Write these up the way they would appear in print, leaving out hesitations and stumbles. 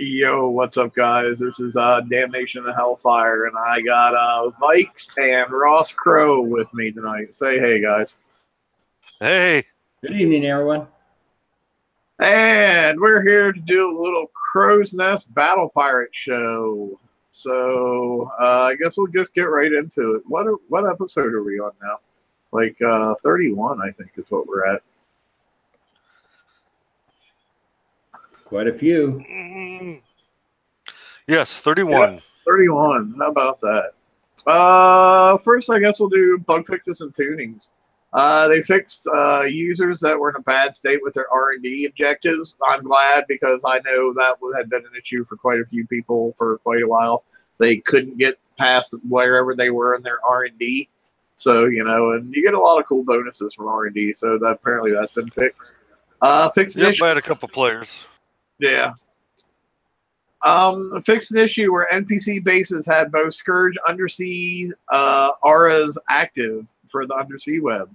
Yo, what's up, guys? This is Damnation-n-Hellfire, and I got Vikes and Ross Crow with me tonight. Say hey, guys. Hey. Good evening, everyone. And we're here to do a little Crow's Nest Battle Pirate show. So I guess we'll just get right into it. What episode are we on now? Like 31, I think, is what we're at. Quite a few. Yes, 31. Yeah, 31. How about that? First, I guess we'll do bug fixes and tunings. They fixed users that were in a bad state with their R&D objectives. I'm glad because I know that had been an issue for quite a few people for quite a while. They couldn't get past wherever they were in their R&D. So, you know, and you get a lot of cool bonuses from R&D. So that apparently that's been fixed. Fixed an issue. I had a couple players. Yeah. Fixed an issue where NPC bases had both Scourge undersea auras active for the undersea web.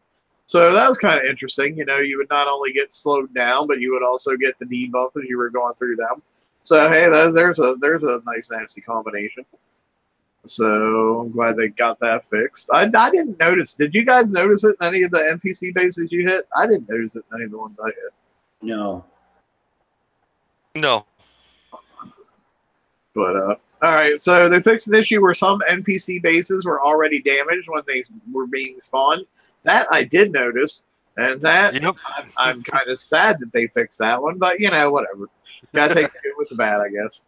So that was kind of interesting. You know, you would not only get slowed down, but you would also get the debuff as you were going through them. So hey, there's a nice nasty combination. So I'm glad they got that fixed. I didn't notice. Did you guys notice it in any of the NPC bases you hit? I didn't notice it in any of the ones I hit. No. No. But all right, so they fixed an issue where some NPC bases were already damaged when they were being spawned. That I did notice, and that I'm kind of sad that they fixed that one. But you know, whatever. Gotta take the good with the bad, I guess.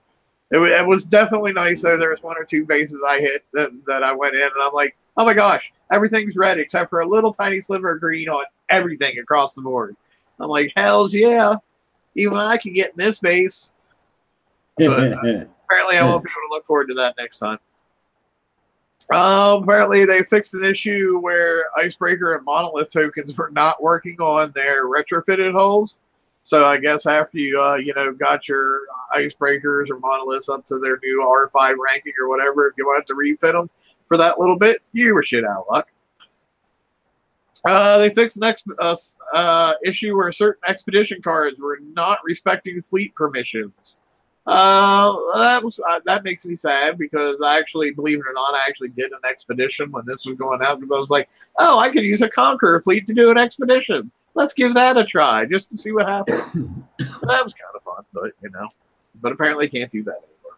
It was definitely nice though. There was one or two bases I hit that I went in, and I'm like, oh my gosh, everything's red except for a little tiny sliver of green on everything across the board. I'm like, hells yeah, even I can get in this base. But, apparently, I won't be able to look forward to that next time. Apparently, they fixed an issue where Icebreaker and Monolith tokens were not working on their retrofitted hulls. So I guess after you, got your Icebreakers or Monoliths up to their new R5 ranking or whatever, if you wanted to refit them for that little bit, you were shit out of luck. They fixed the next issue where certain expedition cards were not respecting fleet permissions. That makes me sad because I actually, believe it or not, I actually did an expedition when this was going out because I was like, oh, I could use a Conqueror fleet to do an expedition. Let's give that a try just to see what happens. That was kind of fun, but you know, but apparently can't do that anymore.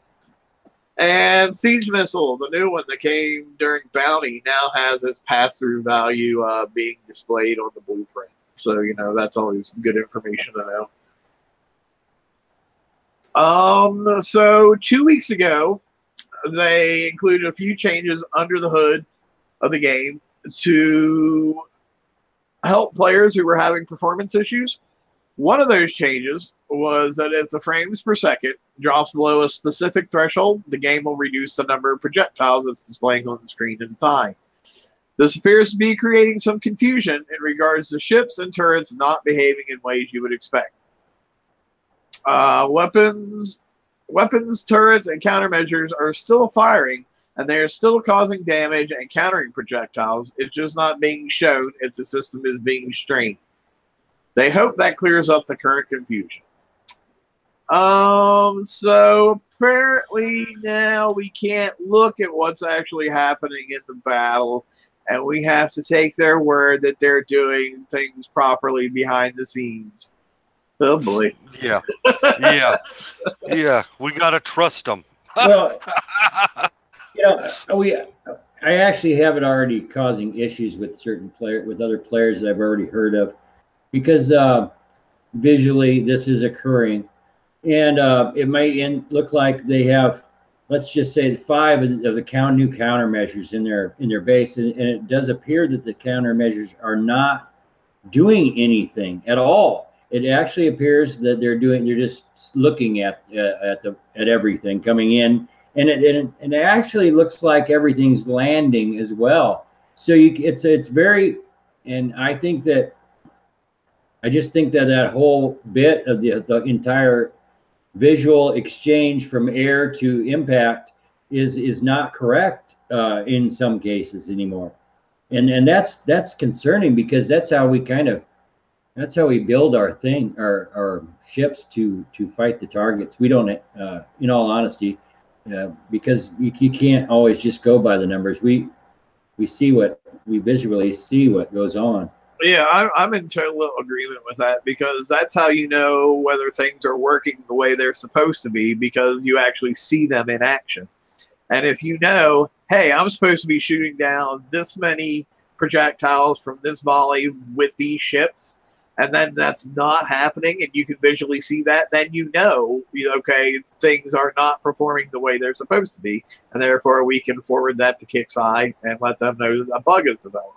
And Siege Missile, the new one that came during Bounty, now has its pass-through value being displayed on the blueprint. So you know that's always good information to know. So 2 weeks ago, they included a few changes under the hood of the game to help players who were having performance issues. One of those changes was that if the frames per second drops below a specific threshold, the game will reduce the number of projectiles it's displaying on the screen in time. This appears to be creating some confusion in regards to ships and turrets not behaving in ways you would expect. Weapons, turrets, and countermeasures are still firing, and they are still causing damage and countering projectiles. It's just not being shown if the system is being strained. They hope that clears up the current confusion. So apparently now we can't look at what's actually happening in the battle, and we have to take their word that they're doing things properly behind the scenes. Oh boy. Yeah. We gotta trust them. Well, you know, I actually have it already causing issues with other players that I've already heard of, because visually this is occurring, and it might look like they have, let's just say, 5 of the new countermeasures in their base, and it does appear that the countermeasures are not doing anything at all. It actually appears that they're just looking at everything coming in, and it actually looks like everything's landing as well. So it's very, and I just think that whole bit of the entire visual exchange from air to impact is not correct in some cases anymore, and that's concerning, because that's how we kind of That's how we build our our ships to fight the targets. We don't, in all honesty, because you can't always just go by the numbers. We visually see what goes on. Yeah, I'm in total agreement with that, because that's how you know whether things are working the way they're supposed to be, because you actually see them in action. And if you know, hey, I'm supposed to be shooting down this many projectiles from this volley with these ships, and then that's not happening, and you can visually see that, then you know, okay, things are not performing the way they're supposed to be, and therefore we can forward that to Kick's Eye and let them know that a bug is developed.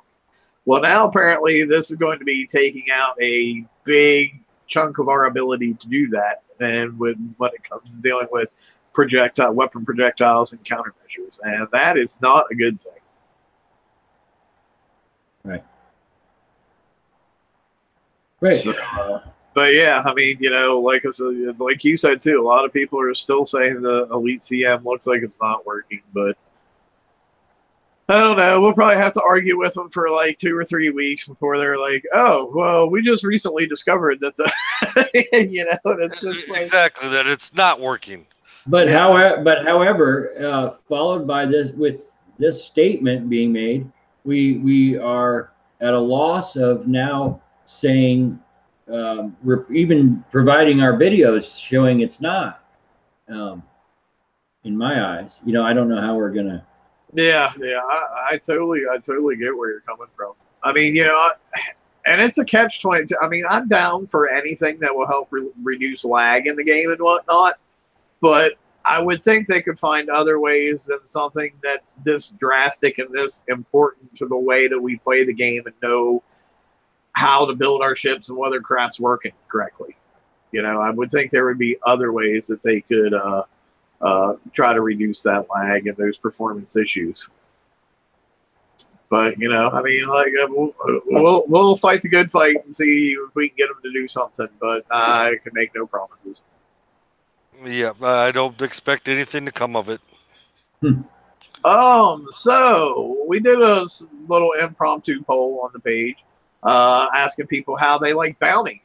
Well, now apparently this is going to be taking out a big chunk of our ability to do that, and when it comes to dealing with weapon projectiles and countermeasures, and that is not a good thing. Right. Right. So, but yeah, I mean, like I said, like you said too, a lot of people are still saying the Elite CM looks like it's not working, but I don't know. We'll probably have to argue with them for like 2 or 3 weeks before they're like, "Oh, well, we just recently discovered that the, it's just like, exactly that it's not working." But however, followed by with this statement being made, we are at a loss of now saying, we're even providing our videos showing it's not. In my eyes, I don't know how we're gonna. Yeah, I totally get where you're coming from. I mean, and it's a catch-22. I mean, I'm down for anything that will help reduce lag in the game and whatnot, but I would think they could find other ways than something that's this drastic and this important to the way that we play the game and know how to build our ships and whether crap's working correctly. I would think there would be other ways that they could try to reduce that lag and those performance issues. But I mean, like we'll fight the good fight and see if we can get them to do something. But I can make no promises. Yeah, I don't expect anything to come of it. So we did a little impromptu poll on the page, asking people how they like bounty.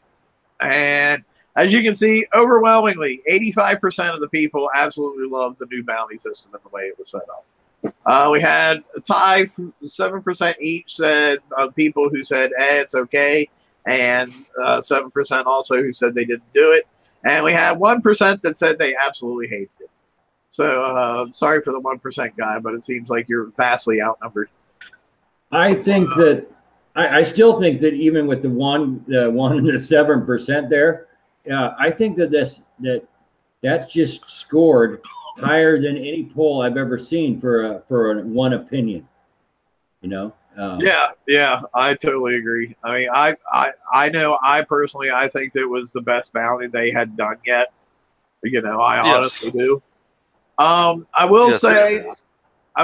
And as you can see, overwhelmingly, 85% of the people absolutely love the new bounty system and the way it was set up. We had a tie, 7% each said people who said, it's okay, and 7% also who said they didn't do it. And we had 1% that said they absolutely hated it. So sorry for the 1% guy, but it seems like you're vastly outnumbered. I think that I still think that even with the 1 and the 7% there, I think that that's just scored higher than any poll I've ever seen for one opinion. Yeah, I totally agree. I mean, I know I personally I think it was the best bounty they had done yet. I honestly do. I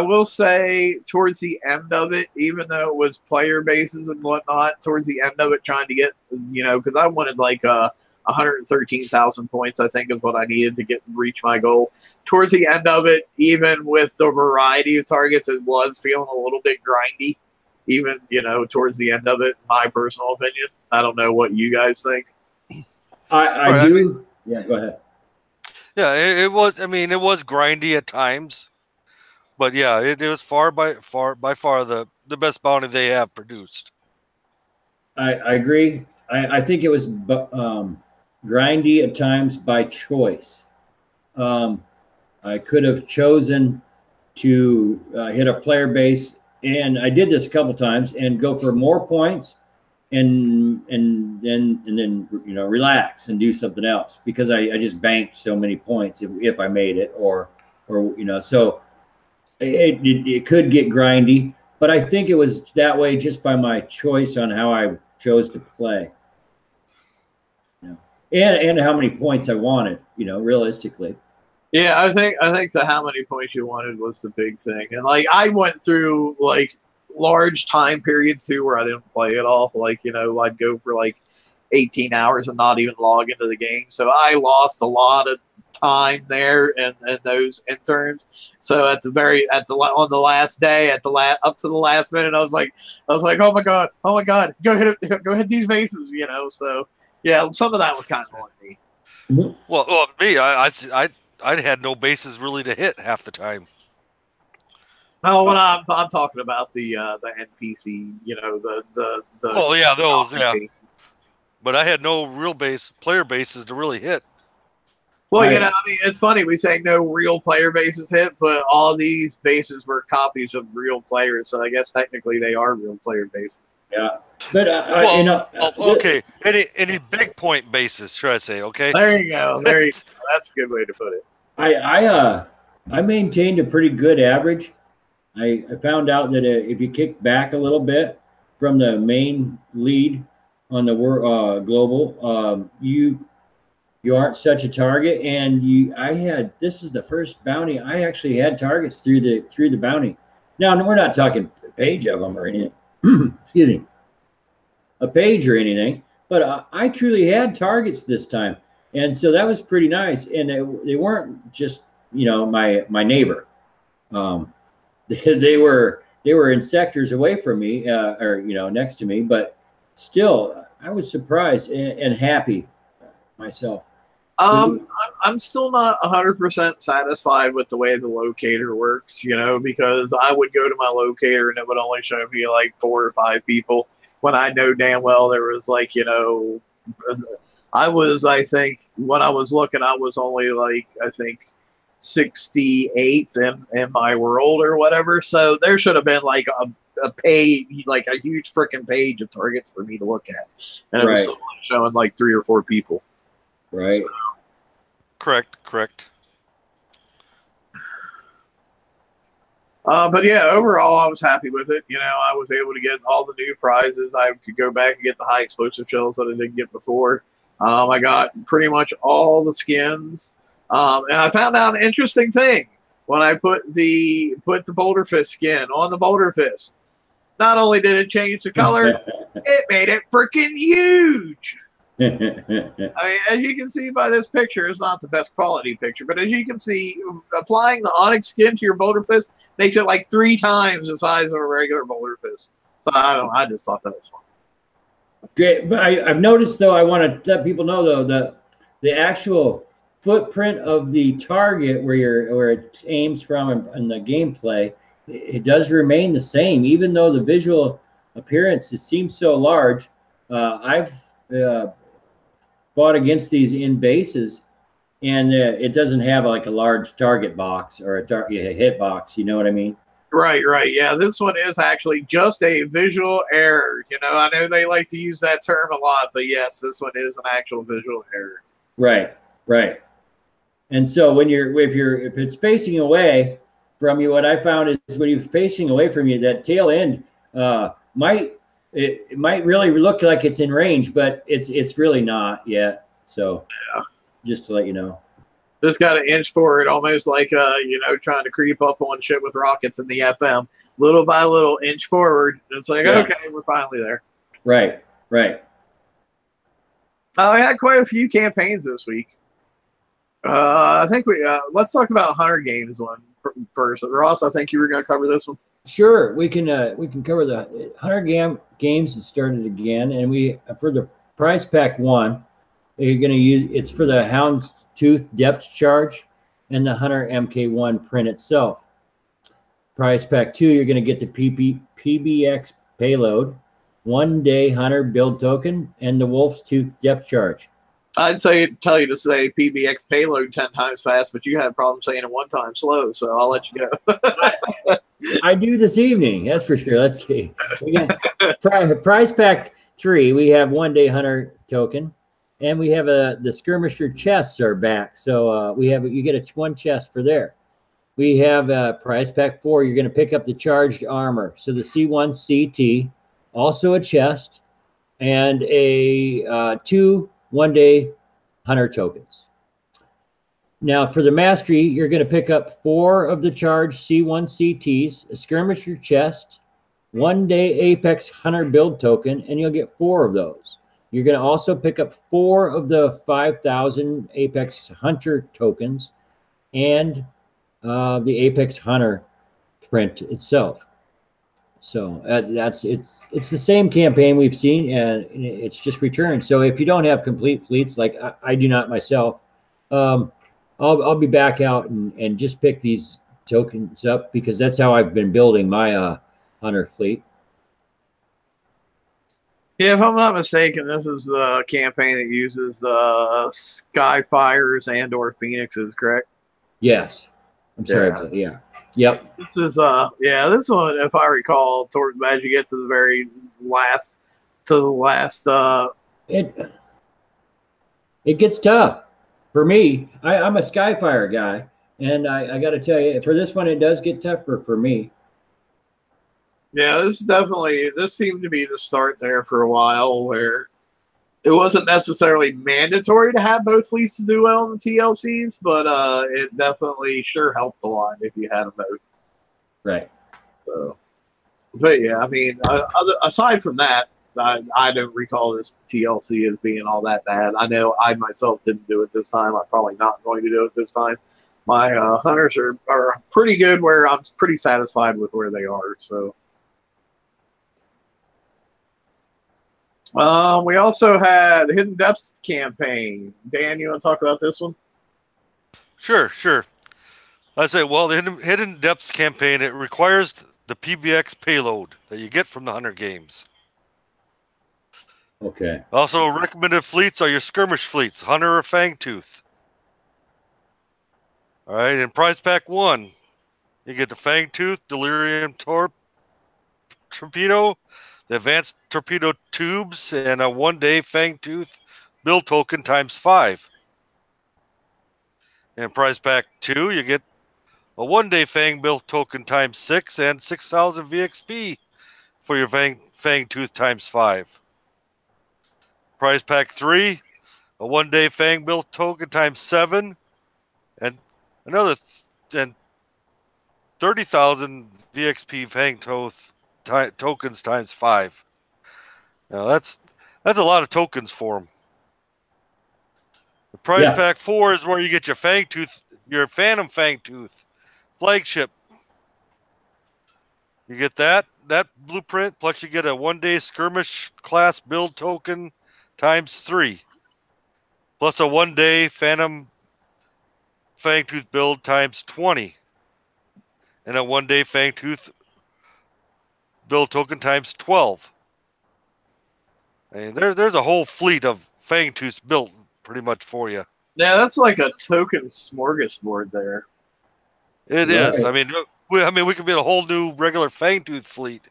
will say towards the end of it, even though it was player bases and whatnot, towards the end of it, trying to get, because I wanted like 113,000 points, I think is what I needed to reach my goal. Towards the end of it, even with the variety of targets, it was feeling a little bit grindy. Even, towards the end of it, my personal opinion. I don't know what you guys think. I do. Yeah, go ahead. Yeah, it was. I mean, it was grindy at times, but yeah, it was by far the best bounty they have produced. I agree. I think it was grindy at times by choice. I could have chosen to hit a player base, and I did this a couple times, and go for more points, and then relax and do something else, because I just banked so many points if I made it, or so it could get grindy, but I think it was that way just by my choice on how I chose to play, and how many points I wanted, realistically. Yeah, I think the how many points you wanted was the big thing, and like I went through like large time periods too where I didn't play at all. Like I'd go for like 18 hours and not even log into the game, so I lost a lot of time there and those interns. So on the last day, up to the last minute, I was like, oh my god, go hit these bases, you know. So yeah, some of that was kind of on me. Well, me, I had no bases really to hit half the time. No, when I'm talking about the NPC, you know, the oh yeah, those bases. But I had no real player bases to really hit. Well, you know, I mean, it's funny we say no real player bases hit, but all these bases were copies of real players, so I guess technically they are real player bases. Yeah, but okay, any big point bases, should I say? Okay, there you go. That's a good way to put it. I maintained a pretty good average. I found out that if you kick back a little bit from the main lead on the global, you aren't such a target. And this is the first bounty I actually had targets through the bounty. Now we're not talking a page of them or anything. Excuse me, a page or anything, but I truly had targets this time, and so that was pretty nice. And they weren't just, you know, my neighbor. They were in sectors away from me, or, you know, next to me, but still I was surprised and happy myself. I'm still not 100% satisfied with the way the locator works, you know, because I would go to my locator and it would only show me like 4 or 5 people when I know damn well there was like, you know, I think when I was looking, I was only like, I think 68th in my world or whatever. So there should have been like a page, like a huge freaking page of targets for me to look at. And it was still showing like 3 or 4 people. Right. So. Correct. But yeah, overall, I was happy with it. You know, I was able to get all the new prizes. I could go back and get the high explosive shells that I didn't get before. I got pretty much all the skins. And I found out an interesting thing when I put the Boulder Fist skin on the Boulder Fist. Not only did it change the color, it made it freaking huge. I mean, as you can see by this picture, it's not the best quality picture, but as you can see, applying the Onyx skin to your Boulder Fist makes it like 3 times the size of a regular Boulder Fist. So I just thought that was fun. Great, but I've noticed though, I want to let people know though that the actual footprint of the target where it aims from in the gameplay, it does remain the same, even though the visual appearance seems so large. I've fought against these in bases, and it doesn't have like a large target box or a hit box. You know what I mean? Right. Yeah, this one is actually just a visual error. You know, I know they like to use that term a lot, but yes, this one is an actual visual error. Right. And so if it's facing away from you, what I found is when you're facing away from you, that tail end might really look like it's in range, but it's really not yet. So yeah, just to let you know, just got to inch forward, almost like you know, trying to creep up on shit with rockets in the FM, little by little, inch forward. It's like, okay, we're finally there. Right. I had quite a few campaigns this week. I think let's talk about Hunter Games one first. Ross, I think you were going to cover this one. Sure, we can cover the Hunter Games that started again, and for the prize pack 1, you're going to use it's for the Houndstooth depth charge and the Hunter MK1 print itself. Prize pack 2, you're going to get the PBX payload, 1-day Hunter build token, and the Wolf's Tooth depth charge. I'd tell you to say PBX payload 10 times fast, but you had a problem saying it 1 time slow, so I'll let you go. I do this evening, that's for sure. Let's see. We got prize pack 3. We have 1-day Hunter token, and we have the skirmisher chests are back. So you get 1 chest for there. We have prize pack 4. You're going to pick up the charged armor. So the C1 CT, also a chest, and a 2 1-day Hunter tokens. Now for the mastery, you're going to pick up 4 of the charged C1 CTs, a skirmisher chest, 1-day Apex Hunter build token, and you'll get 4 of those. You're going to also pick up 4 of the 5,000 Apex Hunter tokens and the Apex Hunter print itself. So it's the same campaign we've seen, and it's just returned. So if you don't have complete fleets, like I do not myself, I'll be back out and just pick these tokens up, because that's how I've been building my Hunter fleet. Yeah, if I'm not mistaken, this is the campaign that uses Skyfires and/or Phoenixes, correct? Yes. I'm sorry, but yeah. Yep. This is this one, if I recall, towards as you get to the very last it gets tough for me. I'm a Skyfire guy, and I got to tell you, for this one, it does get tougher for me. Yeah, this seemed to be the start there for a while, where it wasn't necessarily mandatory to have both fleets to do well in the TLCs, but it definitely sure helped a lot if you had them both. Right. So, but yeah, I mean, aside from that, I don't recall this TLC as being all that bad. I know I myself didn't do it this time. I'm probably not going to do it this time. My hunters are pretty good, where I'm pretty satisfied with where they are. So. We also had Hidden Depths campaign. Dan, you want to talk about this one? Sure. I say, well, the Hidden Depths campaign, it requires the PBX payload that you get from the Hunter games. Okay. Also, recommended fleets are your skirmish fleets, Hunter or Fangtooth. All right, in Prize Pack 1, you get the Fangtooth, Delirium Torpedo, the Advanced Torpedo Tubes, and a 1-day Fangtooth build token ×5. In Prize Pack 2, you get a 1-day Fang build token ×6 and 6,000 VXP for your Fangtooth ×5. Prize Pack 3, a 1-day Fang build token ×7 and another 30,000 VXP Fangtooth tokens ×5. Now that's a lot of tokens for them. The Prize Pack 4 is where you get your Fangtooth, your Phantom Fangtooth flagship. You get that blueprint, plus you get a 1-day skirmish class build token ×3, plus a 1-day Phantom Fangtooth build ×20, and a 1-day Fangtooth build token ×12. And there's a whole fleet of Fangtooths built pretty much for you. Yeah, that's like a token smorgasbord there. It is. I mean, we could be a whole new regular Fangtooth fleet.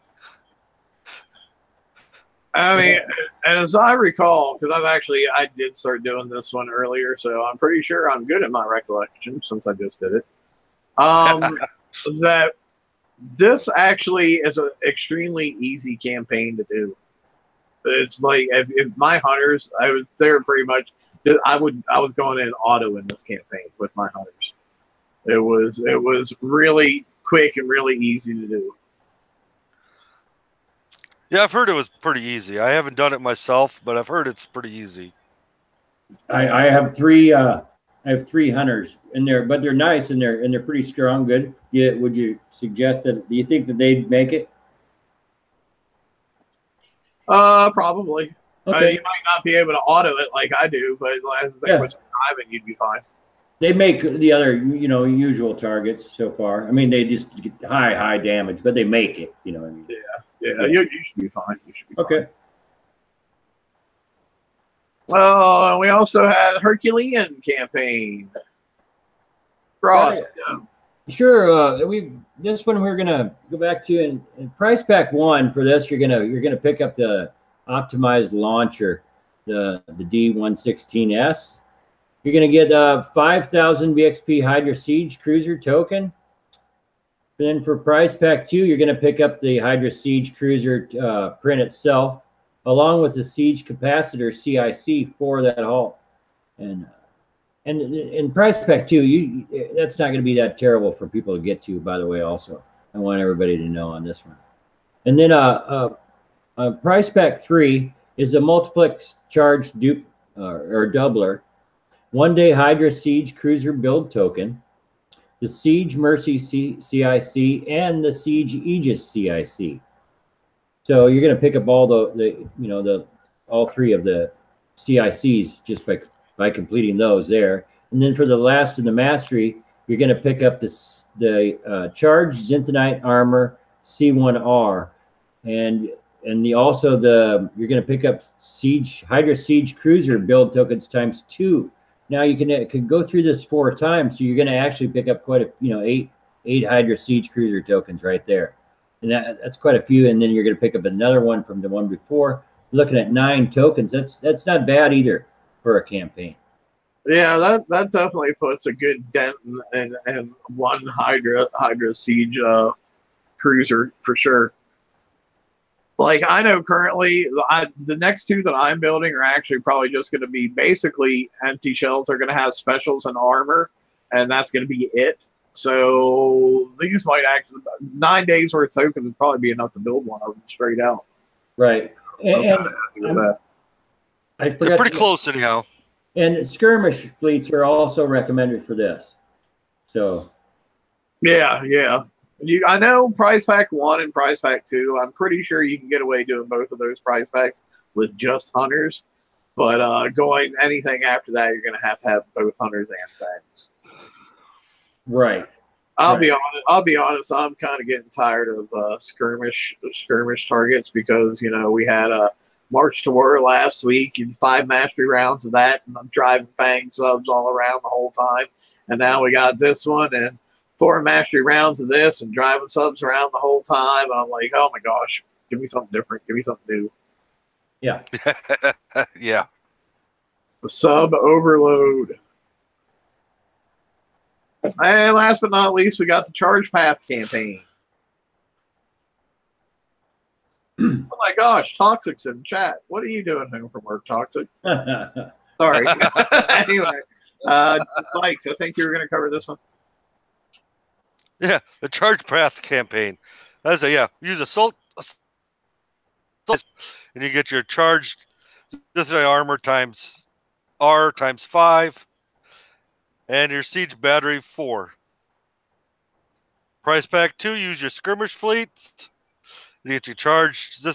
I mean, and as I recall, because I did start doing this one earlier, so I'm pretty sure I'm good at my recollection since I just did it. That this actually is an extremely easy campaign to do. It's like if my hunters, I was going in auto in this campaign with my hunters. It was really quick and really easy to do. Yeah, I've heard it was pretty easy. I haven't done it myself, but I've heard it's pretty easy. I have three hunters in there, but they're nice and they're pretty strong, good. Yeah, would you suggest that? Do you think that they'd make it? Probably. Okay. You might not be able to auto it like I do, but I think with driving, you'd be fine. They make the other, usual targets so far. I mean, they just get high damage, but they make it. You know what I mean? Yeah. You should be fine. Okay. Well, we also had Herculean campaign. Ross. Sure. This one we're gonna go back to in Price Pack 1 for this. You're gonna pick up the optimized launcher, the D116S. You're going to get 5,000 VXP Hydra Siege Cruiser token. Then for Prize Pack 2, you're going to pick up the Hydra Siege Cruiser print itself, along with the Siege Capacitor CIC for that hull. And in Prize Pack 2, that's not going to be that terrible for people to get to, by the way, also. I want everybody to know on this one. And then Prize Pack 3, is a multiplex charge dupe or doubler, 1-day Hydra Siege Cruiser build token, the Siege Mercy CIC, and the Siege Aegis CIC. So you're going to pick up all all 3 of the CICs just by completing those there. And then for the last in the mastery, you're going to pick up the Charged Zentonite Armor C1R, and you're going to pick up Hydra Siege Cruiser build tokens ×2. Now you can go through this 4 times, so you're going to actually pick up quite a 8 Hydra Siege Cruiser tokens right there, and that's quite a few. And then you're going to pick up another one from the one before. Looking at 9 tokens, that's not bad either for a campaign. Yeah, that definitely puts a good dent in one Hydra Siege cruiser for sure. Like, I know currently the next 2 that I'm building are actually probably just going to be basically empty shells. They're going to have specials and armor, and that's going to be it. So these might actually 9 days worth of tokens would probably be enough to build one of them straight out. Right. And I forgot. They're pretty close anyhow. And skirmish fleets are also recommended for this. So. Yeah. I know Prize Pack 1 and Prize Pack 2. I'm pretty sure you can get away doing both of those prize packs with just hunters. But going anything after that, you're going to have both hunters and fangs. Right. I'll be honest. I'm kind of getting tired of skirmish targets because we had a March to War last week and 5 mastery rounds of that, and I'm driving fang subs all around the whole time. And now we got this one and 4 mastery rounds of this and driving subs around the whole time. And I'm like, oh my gosh, give me something different. Give me something new. Yeah. Yeah. The sub overload. And last but not least, we got the Charge Path campaign. Oh my gosh, Toxic's in chat. What are you doing home from work, Toxic? Sorry. Anyway, Mike, I think you were going to cover this one. Yeah, the Charge Path campaign. Use assault, and you get your charged armor times R times 5, and your siege battery 4. Prize Pack 2, use your skirmish fleets. You get your charged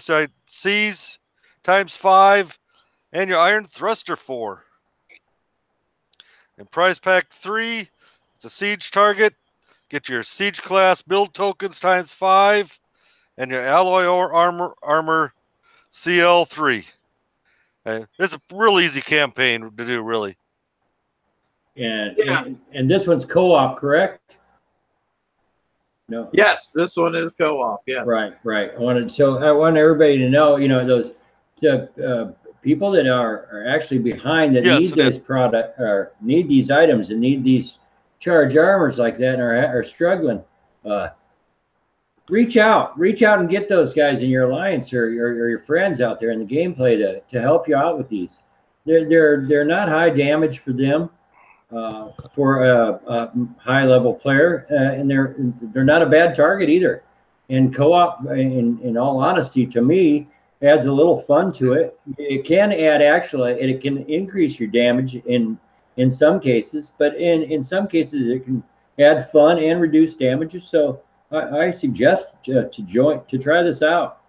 C's times 5, and your iron thruster 4. In Prize Pack 3, it's a siege target. Get your siege class build tokens times 5, and your alloy armor CL3. It's a real easy campaign to do, really. And this one's co-op, correct? No. Yes, this one is co-op. Yes. Right. I want everybody to know, the people that are actually behind that need this product or need these items and need these charge armors like that and are struggling. Reach out and get those guys in your alliance or your friends out there in the gameplay to help you out with these. They're not high damage for them. For a high level player, and they're not a bad target either. And co-op, in all honesty, to me, adds a little fun to it. It can add it can increase your damage in some cases, but in some cases it can add fun and reduce damages. So I suggest to try this out.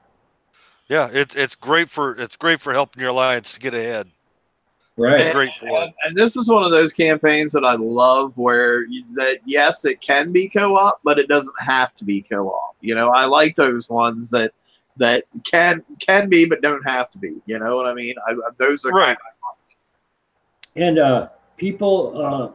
Yeah, it's great for helping your alliance to get ahead. Right. Great for it. And this is one of those campaigns that I love where yes, it can be co-op, but it doesn't have to be co-op. I like those ones that can be, but don't have to be. You know what I mean? Those are right. And people,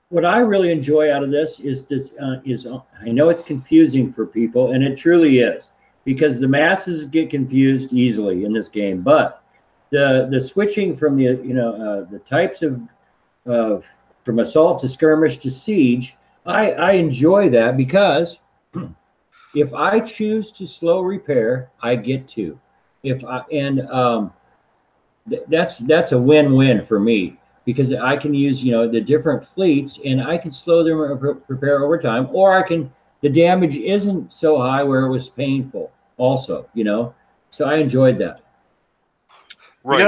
what I really enjoy out of this is I know it's confusing for people, and it truly is, because the masses get confused easily in this game, but the switching from the types of from assault to skirmish to siege, I enjoy that, because if I choose to slow repair, I get to. That's a win-win for me, because I can use the different fleets and I can slow them repair over time, or the damage isn't so high where it was painful also, so I enjoyed that. Right.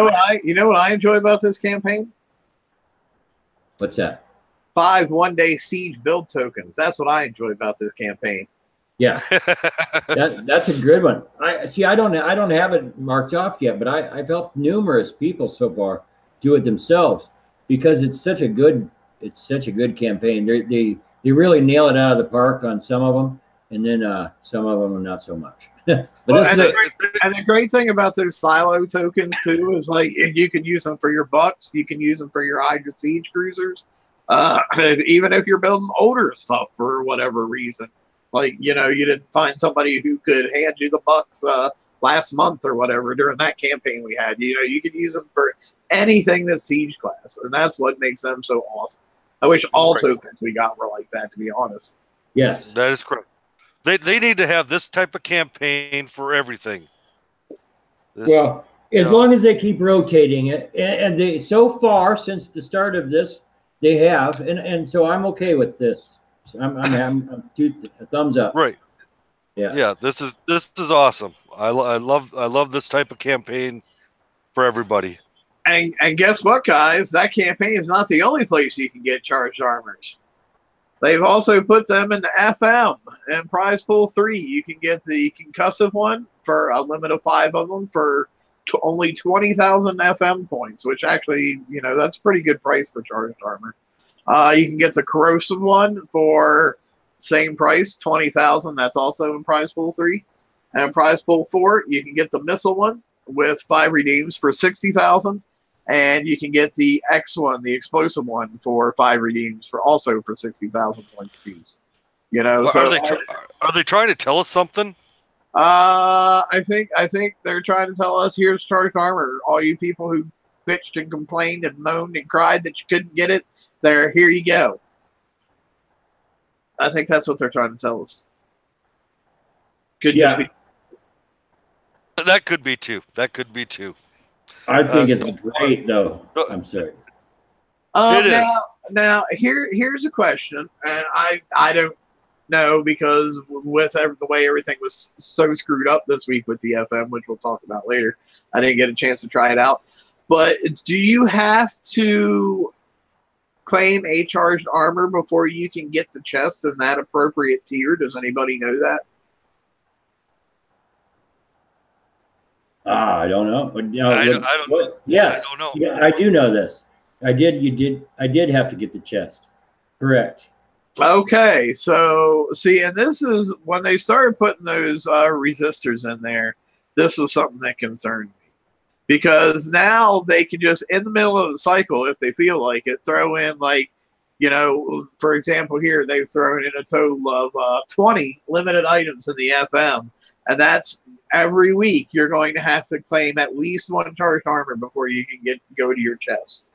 You know what I enjoy about this campaign? What's that? 5 one-day siege build tokens. That's what I enjoy about this campaign. Yeah, that's a good one. I don't have it marked off yet, but I've helped numerous people so far do it themselves because it's such a good campaign. They really nail it out of the park on some of them, and then some of them not so much. But well, and the great thing about those silo tokens too is like you can use them for your bucks, you can use them for your Hydra siege cruisers, even if you're building older stuff for whatever reason. Like, you didn't find somebody who could hand you the bucks last month or whatever during that campaign we had. You could use them for anything that's siege class, and that's what makes them so awesome. I wish all tokens we got were like that, to be honest. Yes, that is correct. They need to have this type of campaign for everything. Well, as long as they keep rotating it, and they so far since the start of this, they have, and so I'm okay with this. I'm a thumbs up. Right. Yeah. Yeah. This is awesome. I love this type of campaign for everybody. And guess what, guys? That campaign is not the only place you can get charged armors. They've also put them in the FM and Prize Pool 3. You can get the concussive one for a limit of 5 of them for only 20,000 FM points, which actually, that's a pretty good price for charged armor. You can get the corrosive one for same price, 20,000. That's also in Prize Pool 3. And Prize Pool 4, you can get the missile one with 5 redeems for 60,000. And you can get the X one, the explosive one, for 5 redeems for 60,000 points apiece. Well, so are they trying to tell us something? I think they're trying to tell us, here's charged armor. All you people who bitched and complained and moaned and cried that you couldn't get it, here you go. I think that's what they're trying to tell us. Could just be. That could be too. That could be too. I think it's great, though. I'm sorry. Now here's a question, and I don't know, because with the way everything was so screwed up this week with the FM, which we'll talk about later, I didn't get a chance to try it out. But do you have to claim a charged armor before you can get the chest in that appropriate tier? Does anybody know that? I don't know. I don't know. Yes, I don't know. Yeah, I do know this. I did have to get the chest. Correct. Okay, so see, and this is when they started putting those resistors in there. This was something that concerned me, because now they can just, in the middle of the cycle, if they feel like it, throw in, like, for example, here they've thrown in a total of 20 limited items in the FM, and that's every week. You're going to have to claim at least 1 charged armor before you can go to your chest.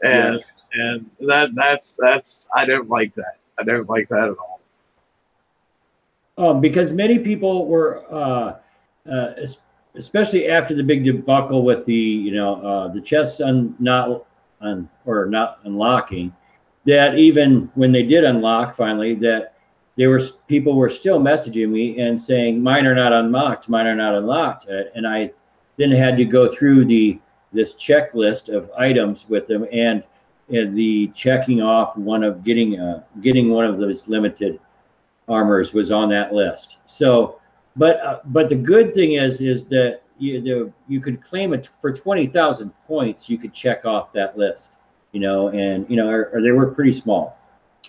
And Yes. and that's I don't like that. I don't like that at all. Because many people were, especially after the big debacle with the chests not unlocking, that even when they did unlock finally, that people were still messaging me and saying mine are not unlocked, and I then had to go through this checklist of items with them, and the checking off getting one of those limited armors was on that list. So, but the good thing is that you could claim it for 20,000 points. You could check off that list, and or they were pretty small.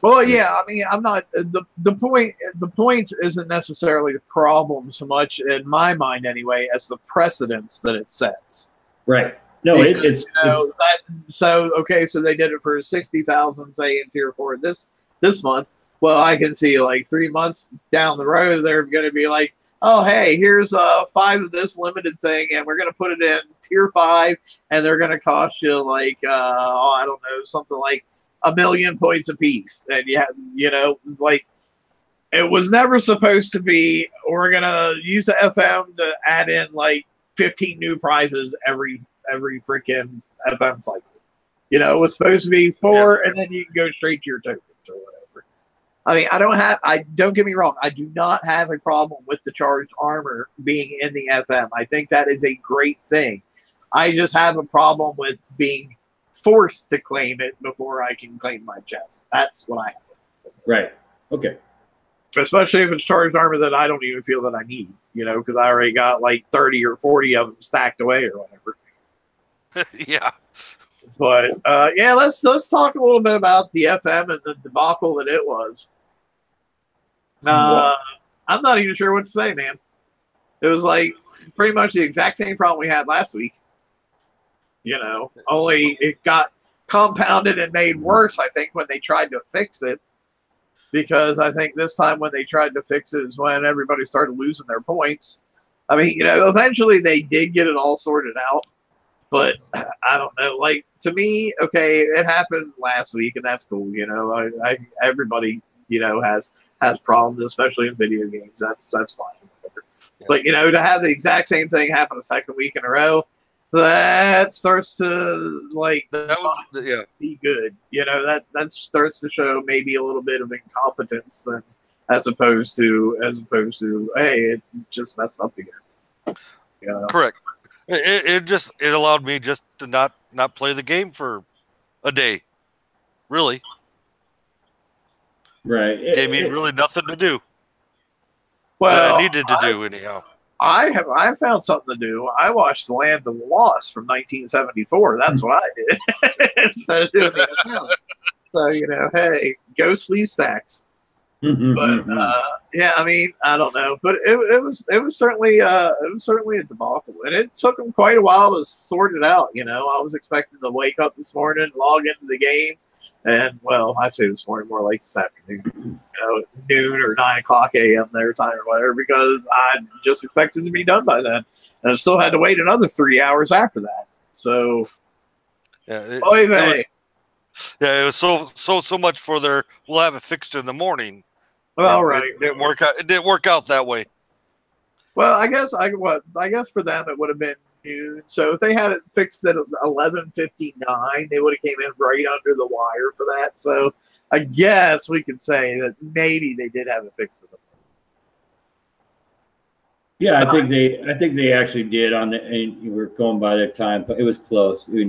Well, yeah, I mean, I'm not the points isn't necessarily the problem so much in my mind anyway as the precedence that it sets. Right. No, because, okay, so they did it for 60,000, say, in tier 4 this month. Well, I can see like 3 months down the road, they're going to be like, oh, hey, here's 5 of this limited thing, and we're going to put it in tier 5, and they're going to cost you like, I don't know, something like 1 million points a piece. And like, it was never supposed to be, we're going to use the FM to add in like 15 new prizes every freaking FM cycle. It was supposed to be 4, and then you can go straight to your tokens or whatever. I mean, don't get me wrong, I do not have a problem with the charged armor being in the FM. I think that is a great thing. I just have a problem with being forced to claim it before I can claim my chest. That's what I have. Right. Okay. Especially if it's charged armor that I don't even feel that I need, because I already got like 30 or 40 of them stacked away or whatever. Yeah. But yeah, let's talk a little bit about the FM and the debacle that it was. I'm not even sure what to say, man. It was like pretty much the exact same problem we had last week. Only it got compounded and made worse, I think, when they tried to fix it. Because I think this time when they tried to fix it is when everybody started losing their points. I mean, eventually they did get it all sorted out. But I don't know. Like, to me, okay, it happened last week, and that's cool. Everybody, has problems, especially in video games. That's fine. Yeah. But to have the exact same thing happen a second week in a row, that starts to be good. That starts to show maybe a little bit of incompetence than as opposed to hey, it just messed up again. Correct. It allowed me just to not play the game for a day. Really. Right. Gave me really nothing to do. Well, I needed to do anyhow. I found something to do. I watched The Land of the Lost from 1974. That's what I did instead of doing the account. So hey, go Slee Stacks. But yeah, I mean, I don't know, but it was certainly a debacle, and it took them quite a while to sort it out. I was expecting to wake up this morning, log into the game, and well, I say this morning, more like this afternoon, noon or 9 o'clock a.m. their time or whatever, because I just expected to be done by then, and I still had to wait another 3 hours after that. So, yeah, it was so much for their. We'll have it fixed in the morning. Well, right. It didn't work out that way. Well, I guess for them it would have been noon. So if they had it fixed at 11:59, they would have came in right under the wire for that. So I guess we could say that maybe they did have it fixed. Yeah, I think they actually did and you were going by their time, but it was close, It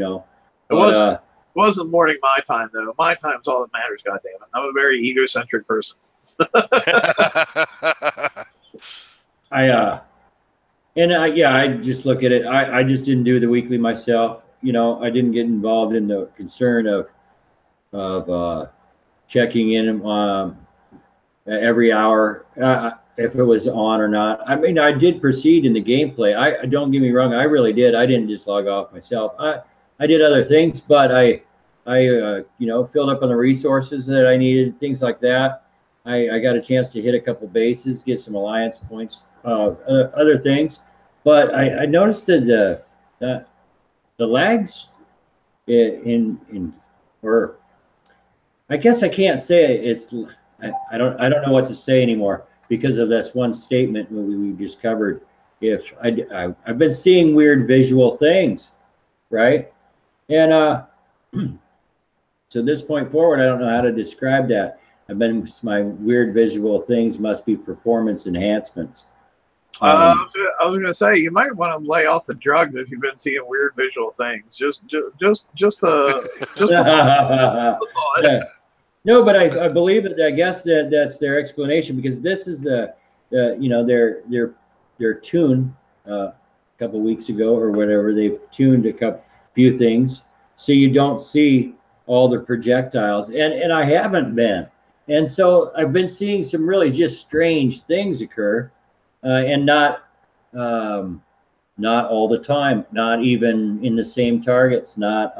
wasn't morning my time though. My time's all that matters. Goddamn it! I'm a very egocentric person. I just look at it. I just didn't do the weekly myself. I didn't get involved in the concern of checking in every hour if it was on or not. I mean, I did proceed in the gameplay. I don't get me wrong. I really did. I didn't just log off myself. I did other things, but I filled up on the resources that I needed, things like that. I got a chance to hit a couple bases, get some alliance points, other things. But I noticed that the lags or I guess I can't say it's. I don't know what to say anymore because of this one statement we just covered. If I've been seeing weird visual things, right? And so this point forward, I don't know how to describe that. My weird visual things must be performance enhancements. I was going to say you might want to lay off the drugs if you've been seeing weird visual things. Just a thought. Yeah. No, but I believe it. I guess that's their explanation because this is their tune a couple weeks ago or whatever. They've tuned a few things so you don't see all the projectiles, and I haven't been. And so I've been seeing some really just strange things occur, and not all the time, not even in the same targets. Not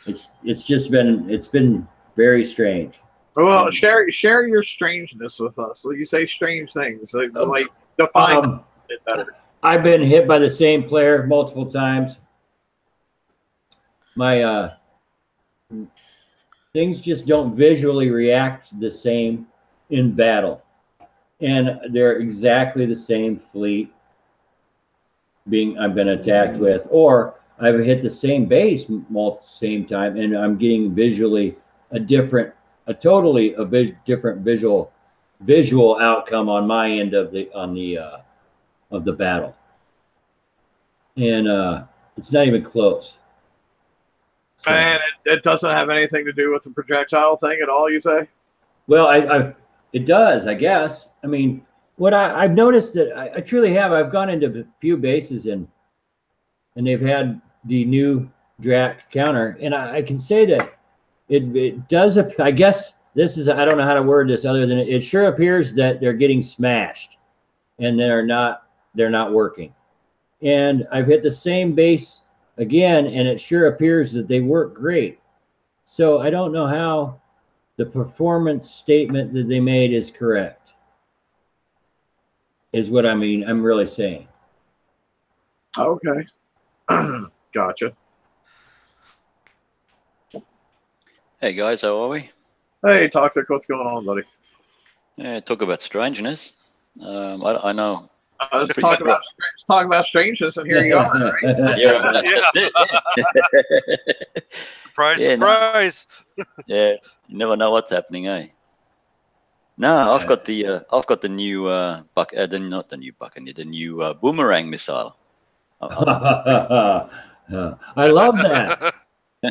it's been very strange. Well, share your strangeness with us. So you say strange things, like define it better. I've been hit by the same player multiple times. My things just don't visually react the same in battle, and they're exactly the same fleet I've been attacked with, or I've hit the same base same time, and I'm getting visually a different visual outcome on my end of the battle. and it's not even close. So, and it doesn't have anything to do with the projectile thing at all, you say? well, it does, I guess. I mean, what I've noticed that I truly have. I've gone into a few bases and they've had the new DRAC counter, and I can say that it does. I guess this is, I don't know how to word this other than it sure appears that they're getting smashed, and they're not working. And I've hit the same base again, and it sure appears that they work great. So I don't know how the performance statement that they made is correct, is what I'm really saying. Okay. Gotcha. Hey guys, how are we? Hey, Toxic, what's going on, buddy? Yeah, talk about strangeness. I know. Let's talk about strangeness, and here you are. Right? Yeah, that's it. Surprise! Yeah, you never know what's happening, eh? No, I've got the new not the new Buccaneer, the new boomerang missile. I love that.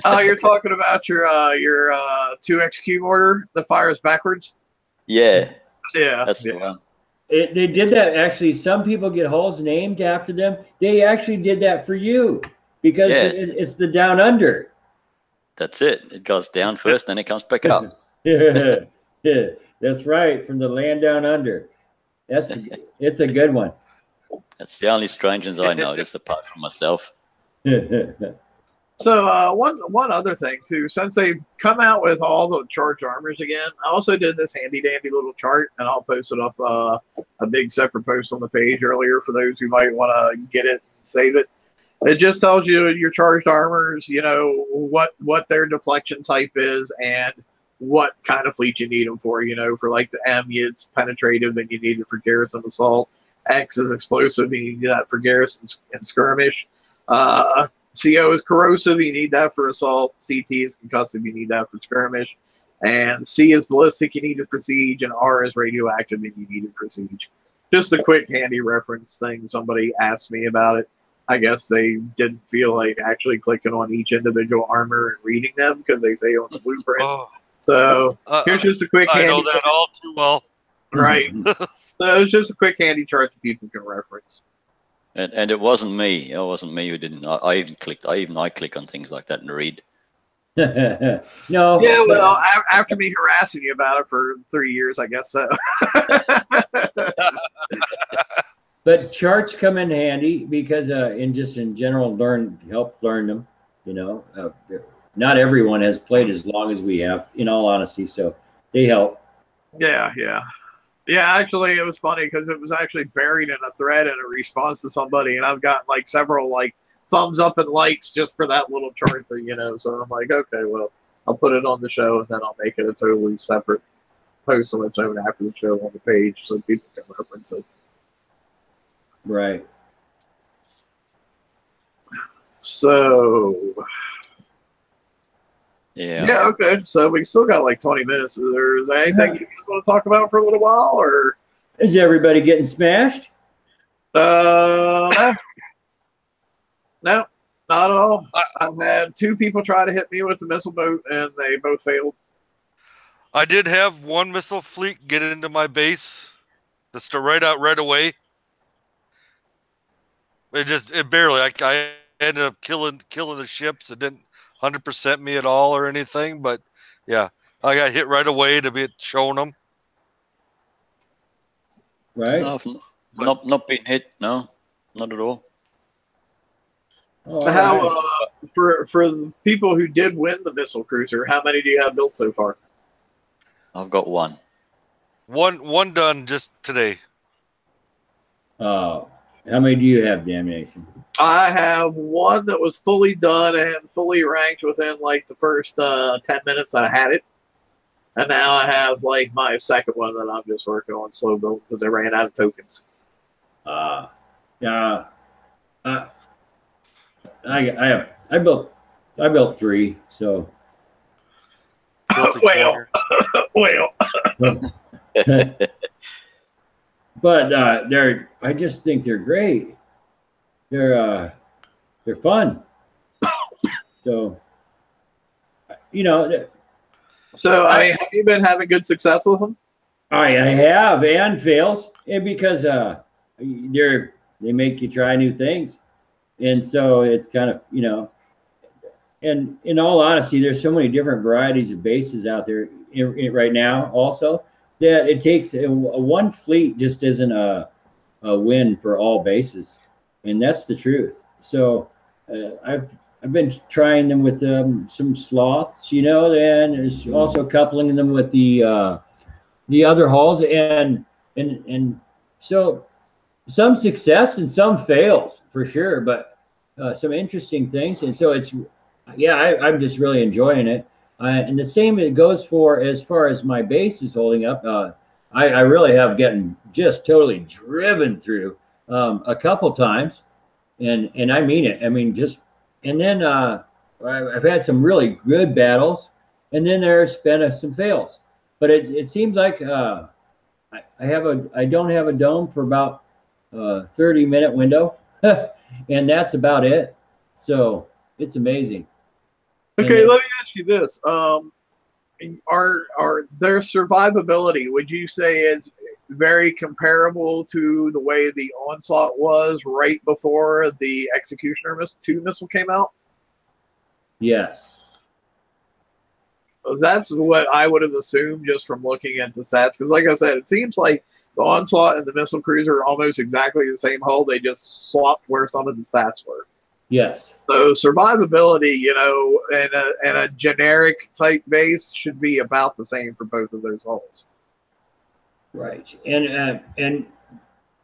Oh, you're talking about your 2XQ mortar that fires backwards? Yeah. Yeah. That's the one. They did that, actually. Some people get holes named after them. They actually did that for you because it's the down under. That's it. It goes down first, then it comes back up. Yeah, that's right. From the land down under. It's a good one. That's the only strangeness I notice apart from myself. So one other thing too, since they've come out with all the charged armors again, I also did this handy dandy little chart, and I'll post it up a big separate post on the page earlier for those who might want to get it and save it. It just tells you your charged armors, you know, what their deflection type is and what kind of fleet you need them for. You know, for like the M, it's penetrative and you need it for garrison assault. X is explosive, and you need that for garrison and skirmish. CO is corrosive, you need that for assault. CT is concussive, you need that for skirmish. And C is ballistic, you need it for siege. And R is radioactive, and you need it for siege. Just a quick handy reference thing. Somebody asked me about it. I guess they didn't feel like actually clicking on each individual armor and reading them because they say on the blueprint. Oh. So here's just a quick handy. I know that all too well. Right. So it's just a quick handy chart that people can reference. And it wasn't me. It wasn't me who didn't. I click on things like that and read. No. Yeah, well, after me harassing you about it for 3 years, I guess so. But charts come in handy because in general, help learn them. You know, not everyone has played as long as we have, in all honesty, so they help. Yeah. Actually, it was funny because it was actually buried in a thread in a response to somebody, and I've gotten like several like thumbs up and likes just for that little chart thing, you know. So I'm like, okay, well, I'll put it on the show, and then I'll make it a totally separate post on its own after the show on the page so people can reference it. Right. So. Yeah. Okay. So we still got like 20 minutes. Is there anything you guys want to talk about for a little while, or is everybody getting smashed? No, not at all. I've had 2 people try to hit me with the missile boat, and they both failed. I did have one missile fleet get into my base, just right away. It barely. I ended up killing the ships. It didn't 100% me at all or anything, but yeah, I got hit right away to be showing them. Right. No, not being hit. No, not at all. Oh, how right. For the people who did win the missile cruiser, how many do you have built so far? I've got one. One done just today. How many do you have, Damnation? I have one that was fully done and fully ranked within like the first 10 minutes that I had it. And now I have like my second one that I'm just working on slow build because I ran out of tokens. Yeah. I built 3, so. Well. But I just think they're great. They're they're fun. So, you know. So, I mean, have you been having good success with them? I have, and fails, and because they make you try new things, and so it's kind of, you know. And in all honesty, there's so many different varieties of bases out there right now also, that it takes one fleet just isn't a win for all bases, and that's the truth. So I've been trying them with some sloths, you know, and there's also coupling them with the other hulls, and so some success and some fails for sure, but some interesting things, and so it's. Yeah, I'm just really enjoying it. And the same it goes for as far as my base is holding up. I really have gotten just totally driven through a couple times, and I mean it. I mean, just, and then I've had some really good battles, and then there's been some fails. But it seems like I don't have a dome for about 30-minute window, and that's about it. So it's amazing. Okay, let me ask you this: are their survivability? Would you say it's very comparable to the way the Onslaught was right before the Executioner 2 missile came out? Yes. That's what I would have assumed just from looking at the stats. Because, like I said, it seems like the Onslaught and the Missile Cruiser are almost exactly the same hull. They just swapped where some of the stats were. Yes. So survivability, you know, and a generic type base should be about the same for both of those hulls. Right. And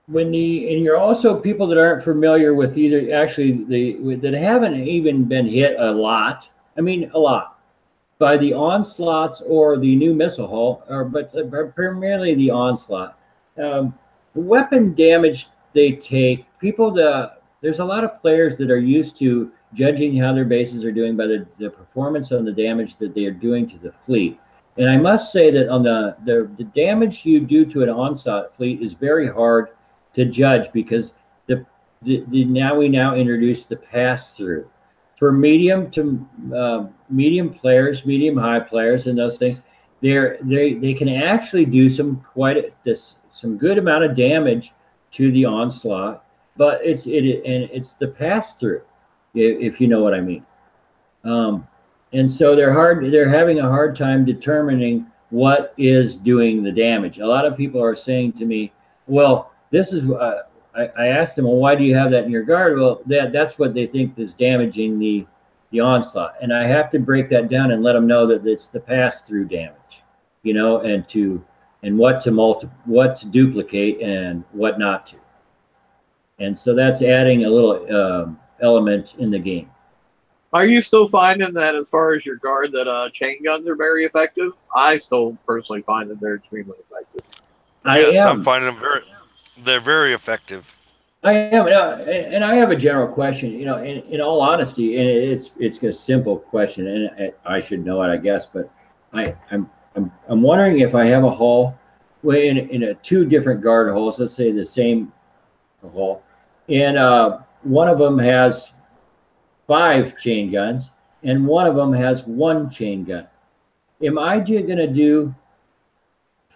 when and you're also people that aren't familiar with either that haven't even been hit a lot. I mean, a lot by the Onslaughts or the new missile hull, but primarily the Onslaught. The weapon damage they take, there's a lot of players that are used to judging how their bases are doing by the performance on the damage that they are doing to the fleet. And I must say that on the damage you do to an Onslaught fleet is very hard to judge, because now we introduce the pass-through. For medium to medium players, medium high players, and those things, they can actually do some good amount of damage to the Onslaught. But it's the pass through, if you know what I mean. And so they're having a hard time determining what is doing the damage. A lot of people are saying to me, well, this is I asked them, well, why do you have that in your guard? Well, that's what they think is damaging the Onslaught. And I have to break that down and let them know that it's the pass through damage, you know, and what to duplicate and what not to. And so that's adding a little element in the game. Are you still finding that, as far as your guard, that chain guns are very effective? I still personally find that they're extremely effective. I'm finding them they're very effective. I am, and I have a general question. You know, in all honesty, and it's a simple question, and I should know it, I guess. But I'm wondering if I have a hull in a two different guard hulls. Let's say the same hull, and one of them has 5 chain guns, and one of them has 1 chain gun. Am I going to do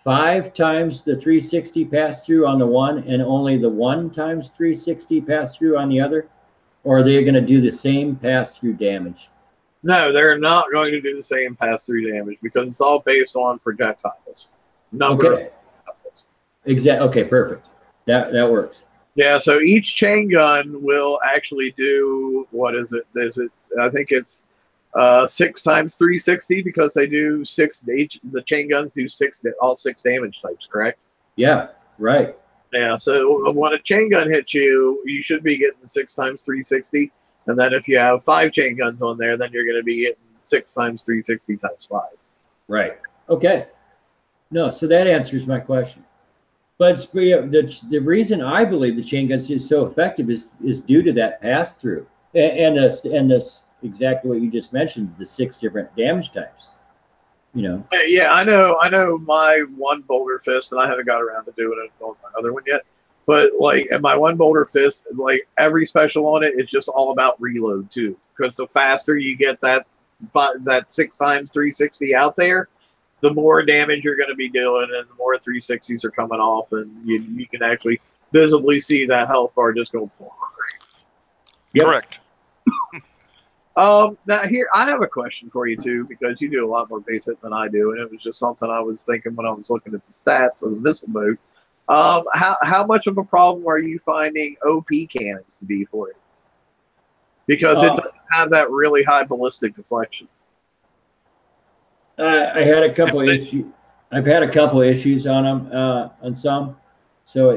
5 times the 360 pass through on the one, and only the 1 times 360 pass through on the other? Or are they going to do the same pass through damage? No, they're not going to do the same pass through damage, because it's all based on projectiles. Okay. Okay, perfect. That works. Yeah, so each chain gun will actually do, what is it? I think it's 6 times 360, because they do 6. The chain guns do all 6 damage types, correct? Yeah, right. Yeah, so when a chain gun hits you, you should be getting 6 times 360, and then if you have 5 chain guns on there, then you're going to be getting 6 times 360 times 5. Right. Okay. No, so that answers my question. But the reason I believe the chain guns is so effective is due to that pass through, and this exactly what you just mentioned, the 6 different damage types. You know. Yeah, I know my one boulder fist, and I haven't got around to doing it on my other one yet. But like in my one bolter fist, like every special on it is just all about reload too. Because the faster you get that 6 times 360 out there, the more damage you're going to be doing, and the more 360s are coming off, and you can actually visibly see that health bar just go. Yep. Correct. Now here I have a question for you too, because you do a lot more basic than I do, and it was just something I was thinking when I was looking at the stats of the missile mode. How much of a problem are you finding OP cannons to be for it? Because it doesn't have that really high ballistic deflection. I had a couple issues. I've had a couple issues on them on some, so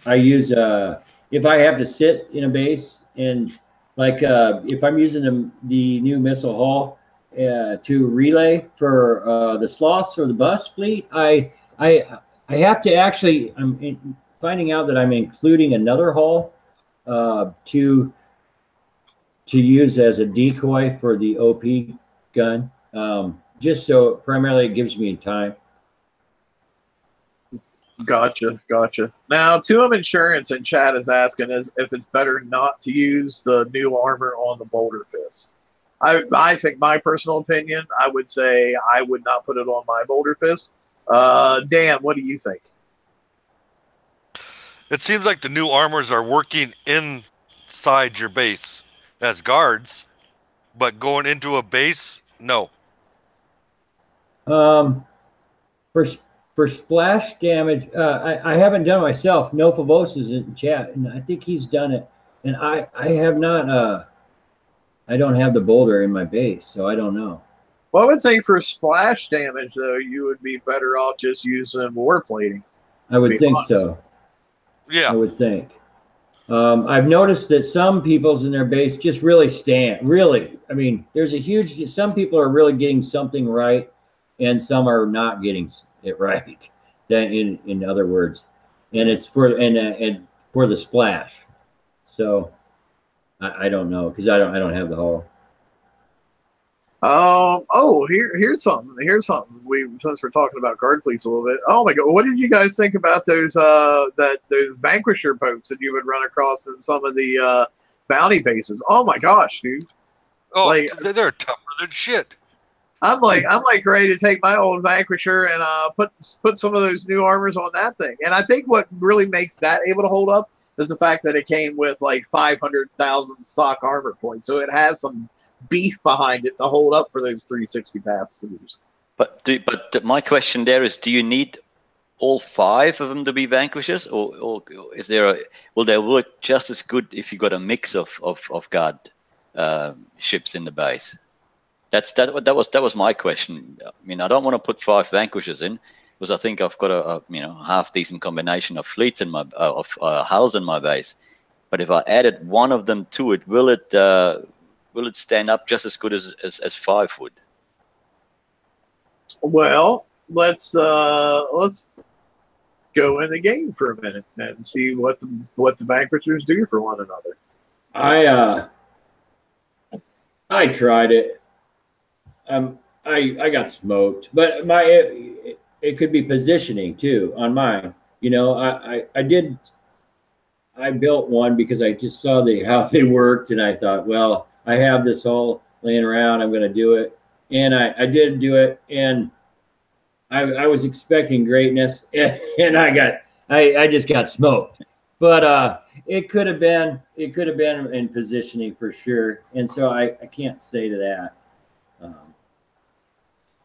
I use if I have to sit in a base and like if I'm using the new missile hull to relay for the sloths or the bus fleet, I have to actually finding out that I'm including another hull to use as a decoy for the OP gun, just so primarily it gives me time. Gotcha. Now, 2M Insurance in chat is asking if it's better not to use the new armor on the bolter fist. I think my personal opinion, I would say I would not put it on my bolter fist. Dan, what do you think? It seems like the new armors are working inside your base as guards, but going into a base, no. For splash damage, I haven't done it myself. No Favos is in chat, and I think he's done it. And I have not. I don't have the boulder in my base, so I don't know. Well, I would think for splash damage, though, you would be better off just using war plating. I would think so. Yeah, I would think. I've noticed that some people's in their base just really stand. Really, I mean, there's a huge. Some people are really getting something right, and some are not getting it right. That in other words, and it's for and for the splash. So I don't know because I don't have the hull. Here's something. Since we're talking about guard fleets a little bit. Oh my god, what did you guys think about those those Vanquisher boats that you would run across in some of the bounty bases? Oh my gosh, dude! Oh, like, they're tougher than shit. I'm like ready to take my old Vanquisher and put some of those new armors on that thing. And I think what really makes that able to hold up is the fact that it came with like 500,000 stock armor points, so it has some beef behind it to hold up for those 360 pass-throughs. But my question there is: do you need all 5 of them to be Vanquishers, or is there will they work just as good if you got a mix of guard ships in the base? That was my question. I mean, I don't want to put 5 Vanquishers in because I think I've got a half decent combination of fleets in my hulls in my base. But if I added one of them to it, will it stand up just as good as 5 would? Well, let's go in the game for a minute and see what the Vanquishers do for one another. I tried it. I got smoked, but it could be positioning too on mine. I built one because I just saw how they worked, and I thought, well, I have this hull laying around, I'm going to do it, and I did do it, and I was expecting greatness, and I just got smoked. But it could have been in positioning for sure, and so I can't say to that.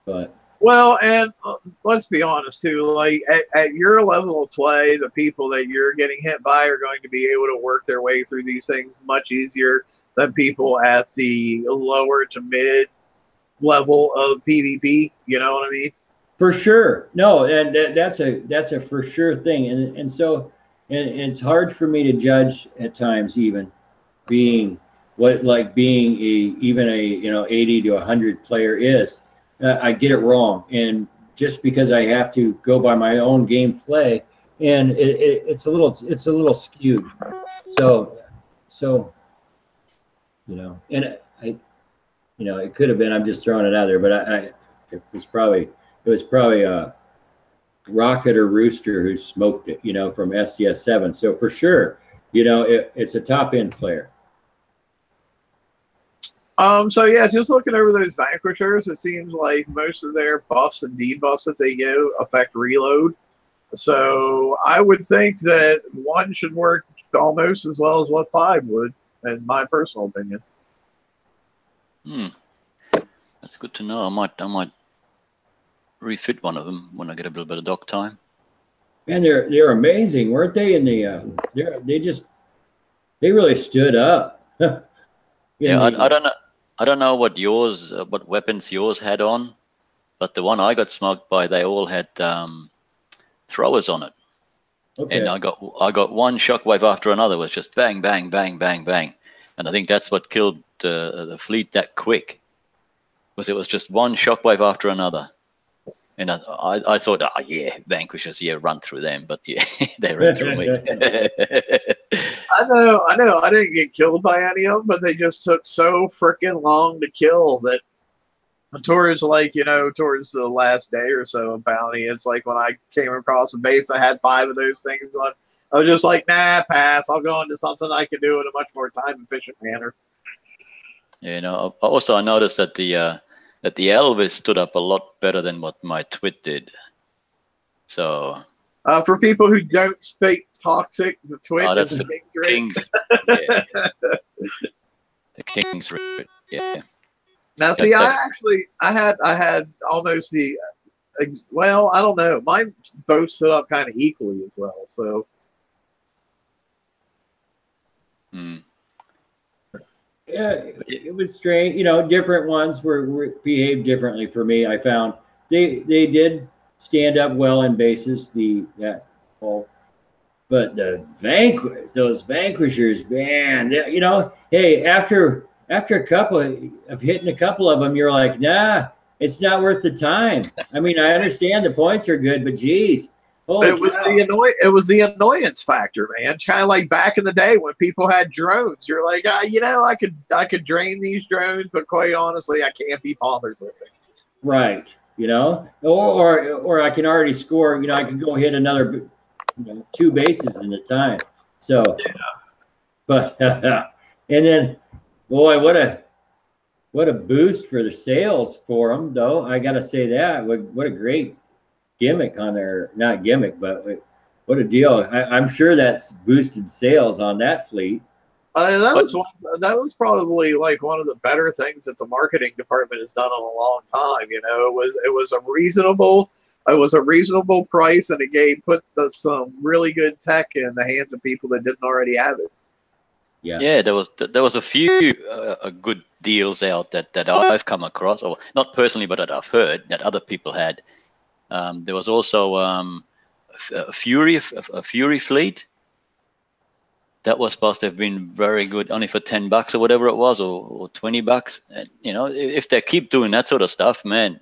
But well, and let's be honest too. Like at your level of play, the people that you're getting hit by are going to be able to work their way through these things much easier than people at the lower to mid level of PvP. You know what I mean? For sure. No, and that's a for sure thing. And so it's hard for me to judge at times, even being even a 80 to 100 player is. I get it wrong, and just because I have to go by my own gameplay, and it's a little skewed. So and it could have been. I'm just throwing it out there, but it was probably Rocket or Rooster who smoked it, you know, from STS7. So for sure, you know, it's a top end player. So yeah, just looking over those Vanquishers, it seems like most of their buffs and debuffs that they give affect reload. So I would think that 1 should work almost as well as what 5 would, in my personal opinion. That's good to know. I might refit one of them when I get a little bit of dock time. And they're amazing, weren't they? In the they really stood up. Yeah, I don't know what weapons yours had on, but the one I got smoked by, they all had throwers on it. Okay. And I got one shockwave after another, was just bang, bang, bang, bang, bang, and I think that's what killed the fleet that quick, was it was just one shockwave after another. And I thought, oh yeah, Vanquishers, yeah, run through them, but yeah, they ran through me. I know. I didn't get killed by any of them, but they just took so freaking long to kill that towards, like, you know, towards the last day or so of Bounty, it's like when I came across the base, I had 5 of those things on. I was just like, nah, pass. I'll go into something I can do in a much more time-efficient manner. Yeah, you know, also I noticed that the Elvis stood up a lot better than what my Twit did. So for people who don't speak toxic, the Twit that's is the King's. Yeah. The King's, yeah. Now, see, I had almost the, well, I don't know. Mine both stood up kind of equally as well. So. Yeah, it was strange. You know, different ones were behaved differently for me. I found they did stand up well in bases. But those Vanquishers, man, you know, hey, after a couple of hitting a couple of them, you're like, nah, it's not worth the time. I mean, I understand the points are good, but geez. It was the annoyance factor, man. Kind of like back in the day when people had drones. You're like, you know, I could drain these drones, but quite honestly, I can't be bothered with it. Right. You know, or I can already score. You know, I can go hit another, 2 bases in a time. So, yeah. But and then, boy, what a boost for the sales for them, though. I got to say that. What a great gimmick on their, not gimmick, but what a deal. I'm sure that's boosted sales on that fleet. That was probably like one of the better things that the marketing department has done in a long time. You know, it was a reasonable price, and it put some really good tech in the hands of people that didn't already have it. Yeah, there was a few good deals out that I've come across, or not personally, but that I've heard that other people had. There was also a Fury fleet that was supposed to have been very good, only for $10 or whatever it was, or $20. And, you know, if they keep doing that sort of stuff, man,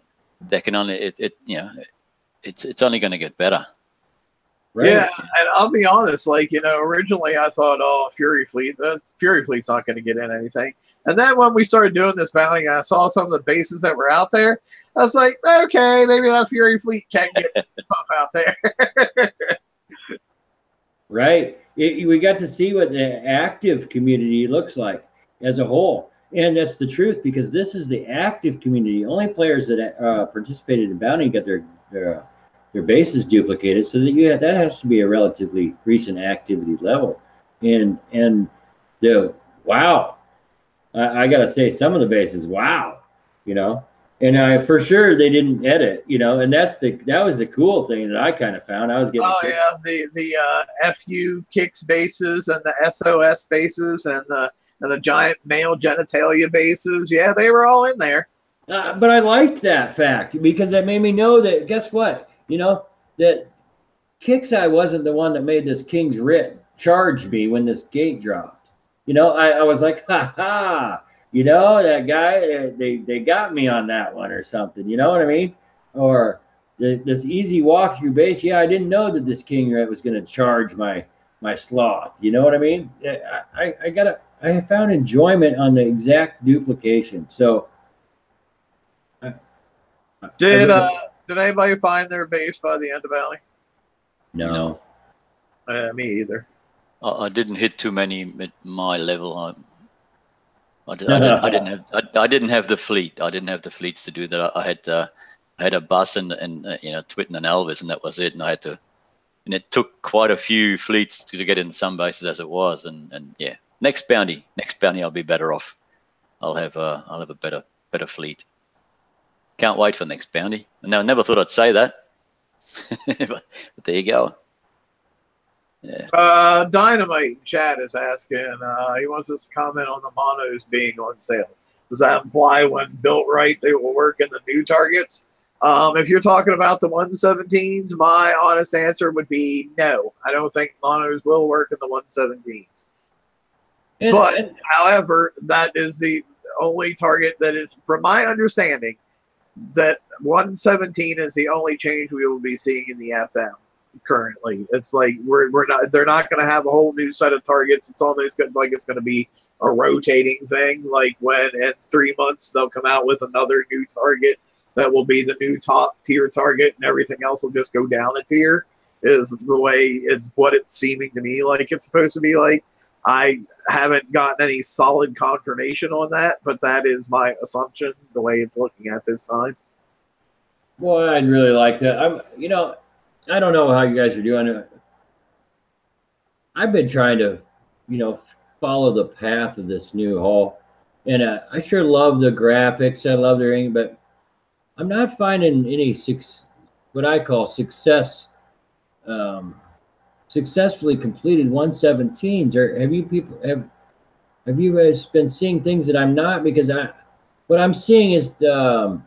they can only it's only going to get better. Right. Yeah, and I'll be honest, like, you know, originally I thought, oh, Fury Fleet's not going to get in anything. And then when we started doing this bounty, and I saw some of the bases that were out there, I was like, okay, maybe that Fury Fleet can get stuff out there. Right. We got to see what the active community looks like as a whole. And that's the truth, because this is the active community. Only players that participated in bounty got their bases duplicated, so that that has to be a relatively recent activity level. And wow, I gotta say, some of the bases, wow, you know. And for sure they didn't edit, you know, and that was the cool thing that I kind of found. I was getting the FU kicks bases and the SOS bases and the giant male genitalia bases. Yeah, they were all in there. But I liked that fact, because that made me know that, guess what? You know, that Kixeye wasn't the one that made this King's Writ charge me when this gate dropped. You know, I was like, ha ha, you know, that guy, they got me on that one or something. You know what I mean? Or this easy walk through base. Yeah, I didn't know that this King Writ was going to charge my sloth. You know what I mean? I have found enjoyment on the exact duplication. So. Did anybody find their base by the end of Valley? No. Me either. I didn't hit too many at my level. I didn't have the fleet. I didn't have the fleets to do that. I had a bus and you know, Twitten and Elvis, and that was it. And it took quite a few fleets to get in some bases as it was. And yeah, next bounty, I'll be better off. I'll have a better fleet. Can't wait for next bounty. I never thought I'd say that, but there you go. Yeah. Dynamite Chad is asking. He wants us to comment on the monos being on sale. Does that imply when built right they will work in the new targets? If you're talking about the 117s, my honest answer would be no. I don't think monos will work in the 117s. But however, that is the only target that is, from my understanding, that 117 is the only change we will be seeing in the FM currently. It's like they're not going to have a whole new set of targets. It's almost like it's going to be a rotating thing. Like when in 3 months they'll come out with another new target that will be the new top tier target, and everything else will just go down a tier. Is what it's seeming to me like it's supposed to be like. I haven't gotten any solid confirmation on that, but that is my assumption, the way it's looking at this time. Well, I'd really like that. I don't know how you guys are doing it. I've been trying to, follow the path of this new hull, and I sure love the graphics. I love their but I'm not finding any what I call successfully completed 117s. Or have you guys been seeing things that I'm not? Because what I'm seeing is the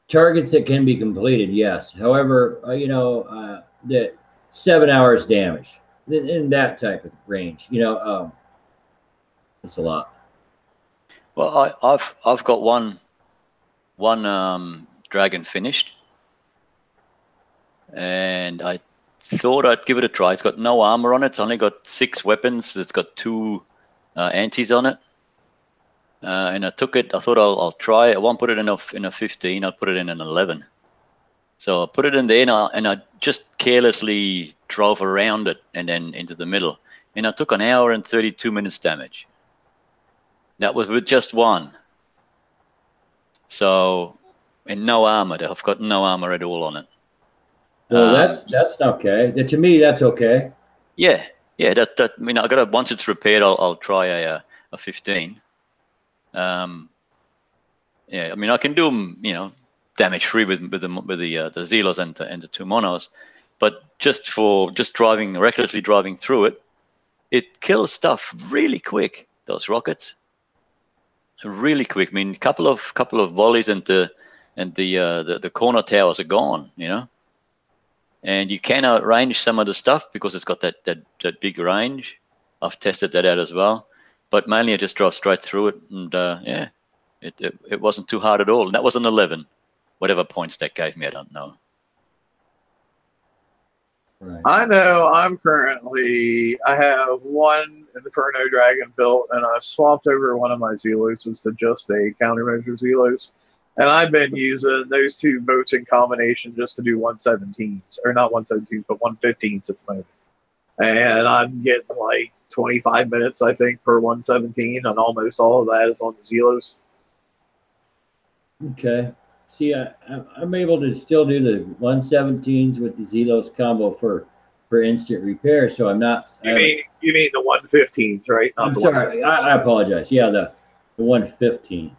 targets that can be completed, yes. However, the 7 hours damage in that type of range, it's a lot. Well, I've got one dragon finished, and I thought I'd give it a try. It's got no armor on it. It's only got 6 weapons. It's got 2 antis on it. And I took it. I thought I'll try it. I won't put it in a 15. I'll put it in an 11. So I put it in there, and I just carelessly drove around it and then into the middle. And I took an hour and 32 minutes damage. That was with just one. So, and no armor. I've got no armor at all on it. Well, that's okay. To me, that's okay. Yeah. I got once it's repaired, I'll try a 15. I can do them, damage free with the Zelos and the 2 monos, but just recklessly driving through it, it kills stuff really quick. Those rockets, really quick. I mean, couple of volleys and the corner towers are gone. And you can outrange some of the stuff because it's got that big range. I've tested that out as well. But mainly I just drove straight through it, and it wasn't too hard at all. And that was an 11. Whatever points that gave me, I don't know. Right. I know I have one Inferno Dragon built, and I've swapped over one of my Zeloses to just a countermeasure Zelos. And I've been using those 2 boats in combination just to do 117s, or not 117s, but 115s at the moment. And I'm getting like 25 minutes, I think, per 117, and almost all of that is on the Zelos. Okay. See, I'm able to still do the 117s with the Zelos combo for instant repair, so I'm not. You mean the 115s, right? I'm sorry. I apologize. Yeah, the 115.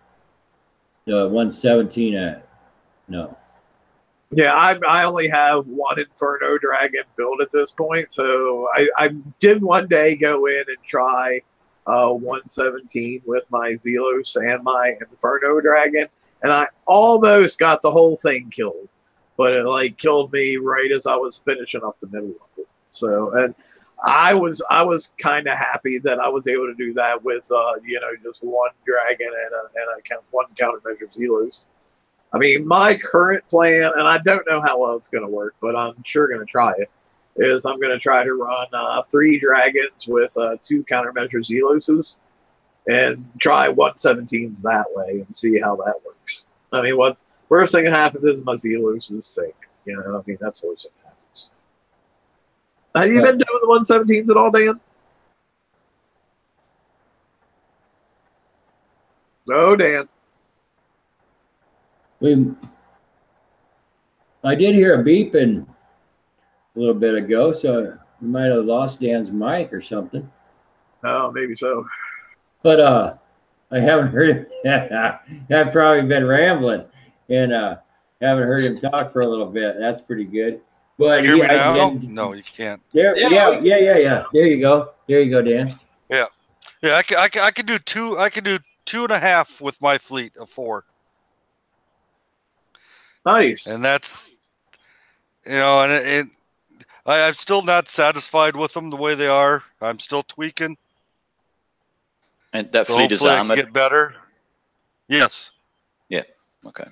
The 117, no. Yeah, I only have one Inferno Dragon built at this point, so I did one day go in and try 117 with my Zelos and my Inferno Dragon, and I almost got the whole thing killed, but it killed me right as I was finishing up the middle of it. So, and I was kind of happy that I was able to do that with just one dragon and one countermeasure Zelos. I mean, my current plan, and I don't know how well it's going to work, but I'm sure going to try it, is I'm going to try to run 3 dragons with 2 countermeasure Zeloses and try 117s that way and see how that works. I mean, Worst thing that happens is my Z loses sink. You know, I mean, that's the worst thing that happens. Have you been doing the 117s at all, Dan? No, Dan. I did hear a beeping a little bit ago, so we might have lost Dan's mic or something. Oh, maybe so. But I haven't heard him. I've probably been rambling and haven't heard him talk for a little bit. That's pretty good. But you hear me now? No, you can't. There, yeah. There you go, Dan. Yeah. I could do two. I could do 2.5 with my fleet of 4. Nice. And that's, you know, and I'm still not satisfied with them the way they are. I'm still tweaking. And that fleet is armored. Get better. Yes. Yeah. Okay.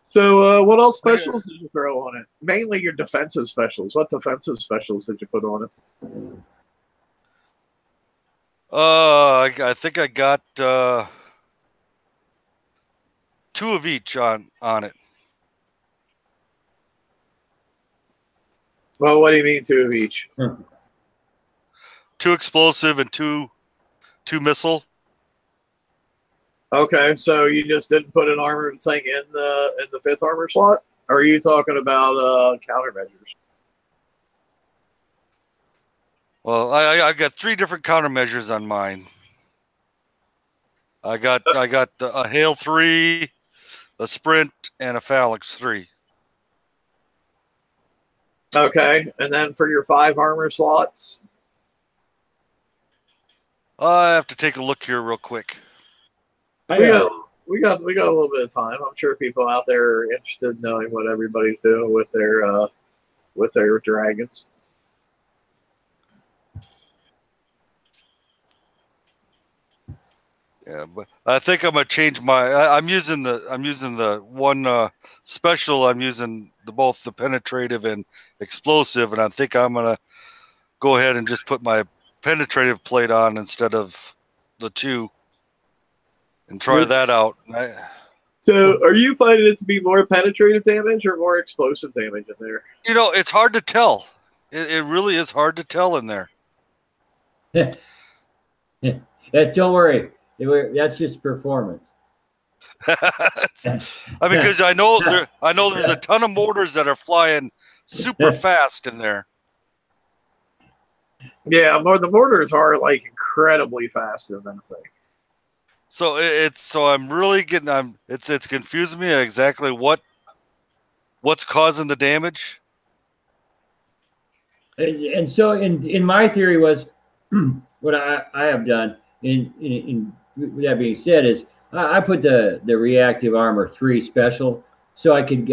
So, what else specials did you throw on it? Mainly your defensive specials. What defensive specials did you put on it? I think I got 2 of each on it. Well, what do you mean 2 of each? 2 explosive and 2 missile. Okay, so you just didn't put an armored thing in the 5th armor slot? Or are you talking about countermeasures? Well, I got 3 different countermeasures on mine. I got a Hail 3, a Sprint, and a Phalanx 3. Okay, and then for your 5 armor slots? I have to take a look here real quick. We got a little bit of time. I'm sure people out there are interested in knowing what everybody's doing with their dragons. Yeah, but I think I'm gonna change my. I'm using the one special. I'm using both the penetrative and explosive, and I think I'm gonna go ahead and just put my penetrative plate on instead of the 2, and try that out. So, are you finding it to be more penetrative damage or more explosive damage in there? You know, it's hard to tell. It really is hard to tell in there. Don't worry. That's just performance. I mean, because I know there's a ton of mortars that are flying super fast in there. Yeah, the mortars are like incredibly fast in that thing. So I'm really getting it's confusing me exactly what's causing the damage. And so in my theory was what I have done in that being said is I put the reactive armor 3 special so I could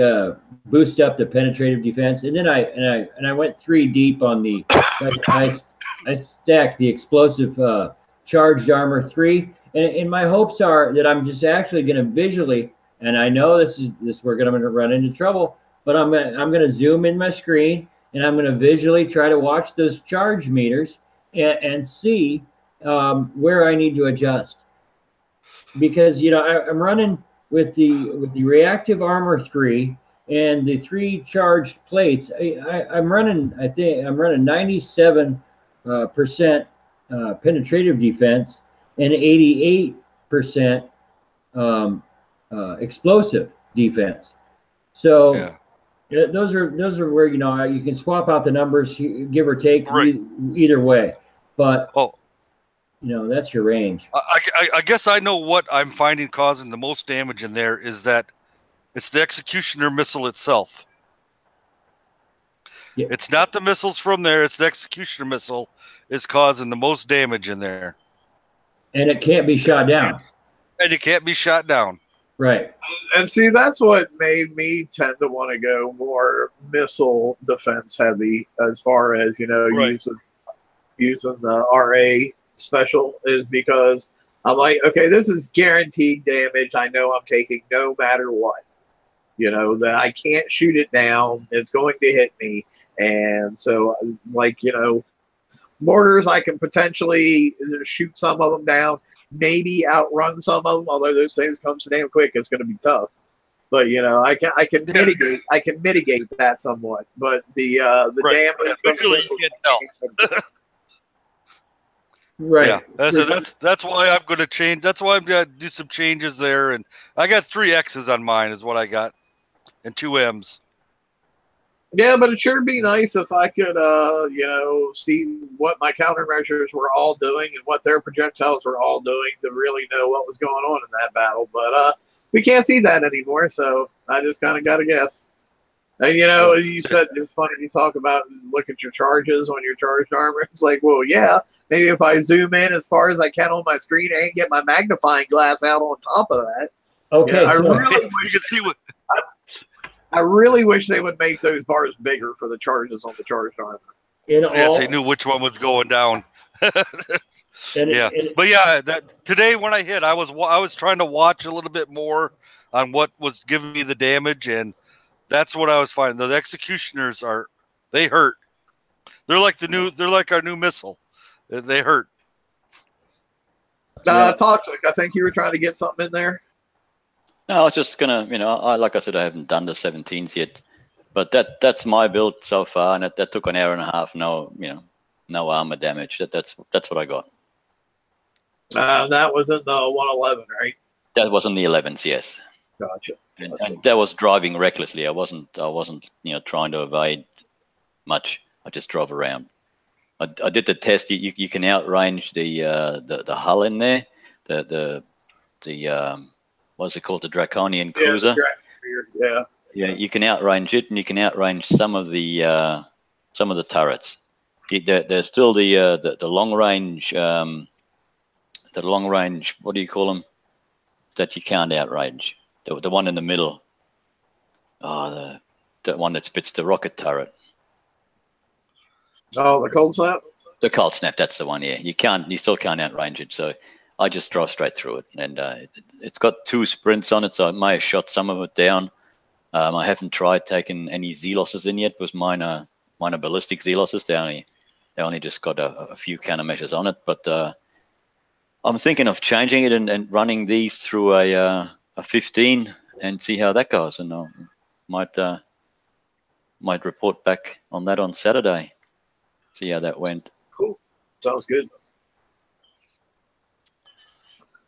boost up the penetrative defense, and then I went 3 deep on the I stacked the explosive charged armor 3, and my hopes are that I'm just actually going to visually, and I know this we're going to run into trouble, but I'm going to zoom in my screen and I'm going to visually try to watch those charge meters and see where I need to adjust, because I'm running with the reactive armor 3 and the 3 charged plates. I'm running 97% penetrative defense and 88% explosive defense. So yeah. Those are where you can swap out the numbers, give or take, right, either way. But that's your range. I guess I know what I'm finding causing the most damage in there is that it's the executioner missile itself. Yeah. It's not the missiles from there. It's the executioner missile is causing the most damage in there. And it can't be shot down. And it can't be shot down. Right. And see, that's what made me tend to want to go more missile defense heavy as far as, right, using the RA special, is because I'm like, okay, this is guaranteed damage. I know I'm taking no matter what. That I can't shoot it down. It's going to hit me. And so, Mortars, I can potentially shoot some of them down, maybe outrun some of them. Although those things come so damn quick, it's going to be tough. But you know, I can mitigate that somewhat. But the right. damage Visually, you can't tell. Right. Yeah, that's why I'm going to change. That's why I'm going to do some changes there. And I got 3 X's on mine is what I got, and 2 M's. Yeah, but it sure be nice if I could, you know, see what my countermeasures were all doing and what their projectiles were all doing to really know what was going on in that battle. But we can't see that anymore, so I just kind of got to guess. And, you know, you said it's funny you talk about look at your charges on your charged armor. It's like, well, yeah, maybe if I zoom in as far as I can on my screen and get my magnifying glass out on top of that. Okay, you know, so You can see what. I really wish they would make those bars bigger for the charges on the charged armor. Yes, they knew which one was going down. Yeah, but yeah, that today when I hit, I was trying to watch a little bit more on what was giving me the damage, and that's what I was finding. The executioners they hurt. They're like our new missile. They hurt. Toxic. I think you were trying to get something in there. No, I was just gonna, you know, like I said, I haven't done the 17s yet, but that's my build so far, and that took an hour and a half. No, you know, no armor damage. That's what I got. That was in the 111, right? That was in the 11s, yes. Gotcha. And that was driving recklessly. I wasn't, you know, trying to evade much. I just drove around. I did the test. You can outrange the hull in there. The what's it called? The Draconian Cruiser. Yeah. Yeah, you can outrange it, and you can outrange some of the turrets. There's still the long range. The long range. What do you call them? That you can't outrange. The one in the middle. Oh, the one that spits the rocket turret. Oh, the cold snap. The cold snap. That's the one. Yeah, you still can't outrange it. So I just drove straight through it, and it's got 2 sprints on it, so I may have shot some of it down. I haven't tried taking any Z-losses in yet, because mine are ballistic Z-losses. They only just got a few countermeasures on it, but I'm thinking of changing it and running these through a 15 and see how that goes, and I might report back on that on Saturday. See how that went. Cool. Sounds good.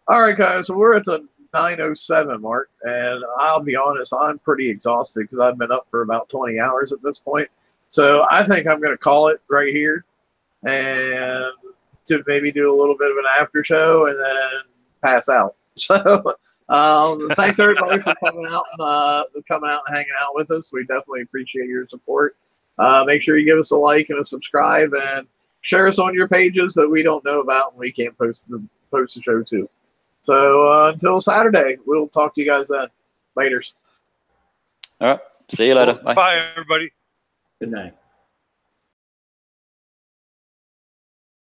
All right, guys. So we're at the 9:07 mark, and I'll be honest, I'm pretty exhausted because I've been up for about 20 hours at this point. So I think I'm going to call it right here, and to maybe do a little bit of an after show and then pass out. So thanks everybody for coming out and hanging out with us. We definitely appreciate your support. Make sure you give us a like and a subscribe, and share us on your pages that we don't know about and we can't post the show to. So until Saturday, we'll talk to you guys then. Laters. All right. See you later. Bye. Bye, everybody. Good night.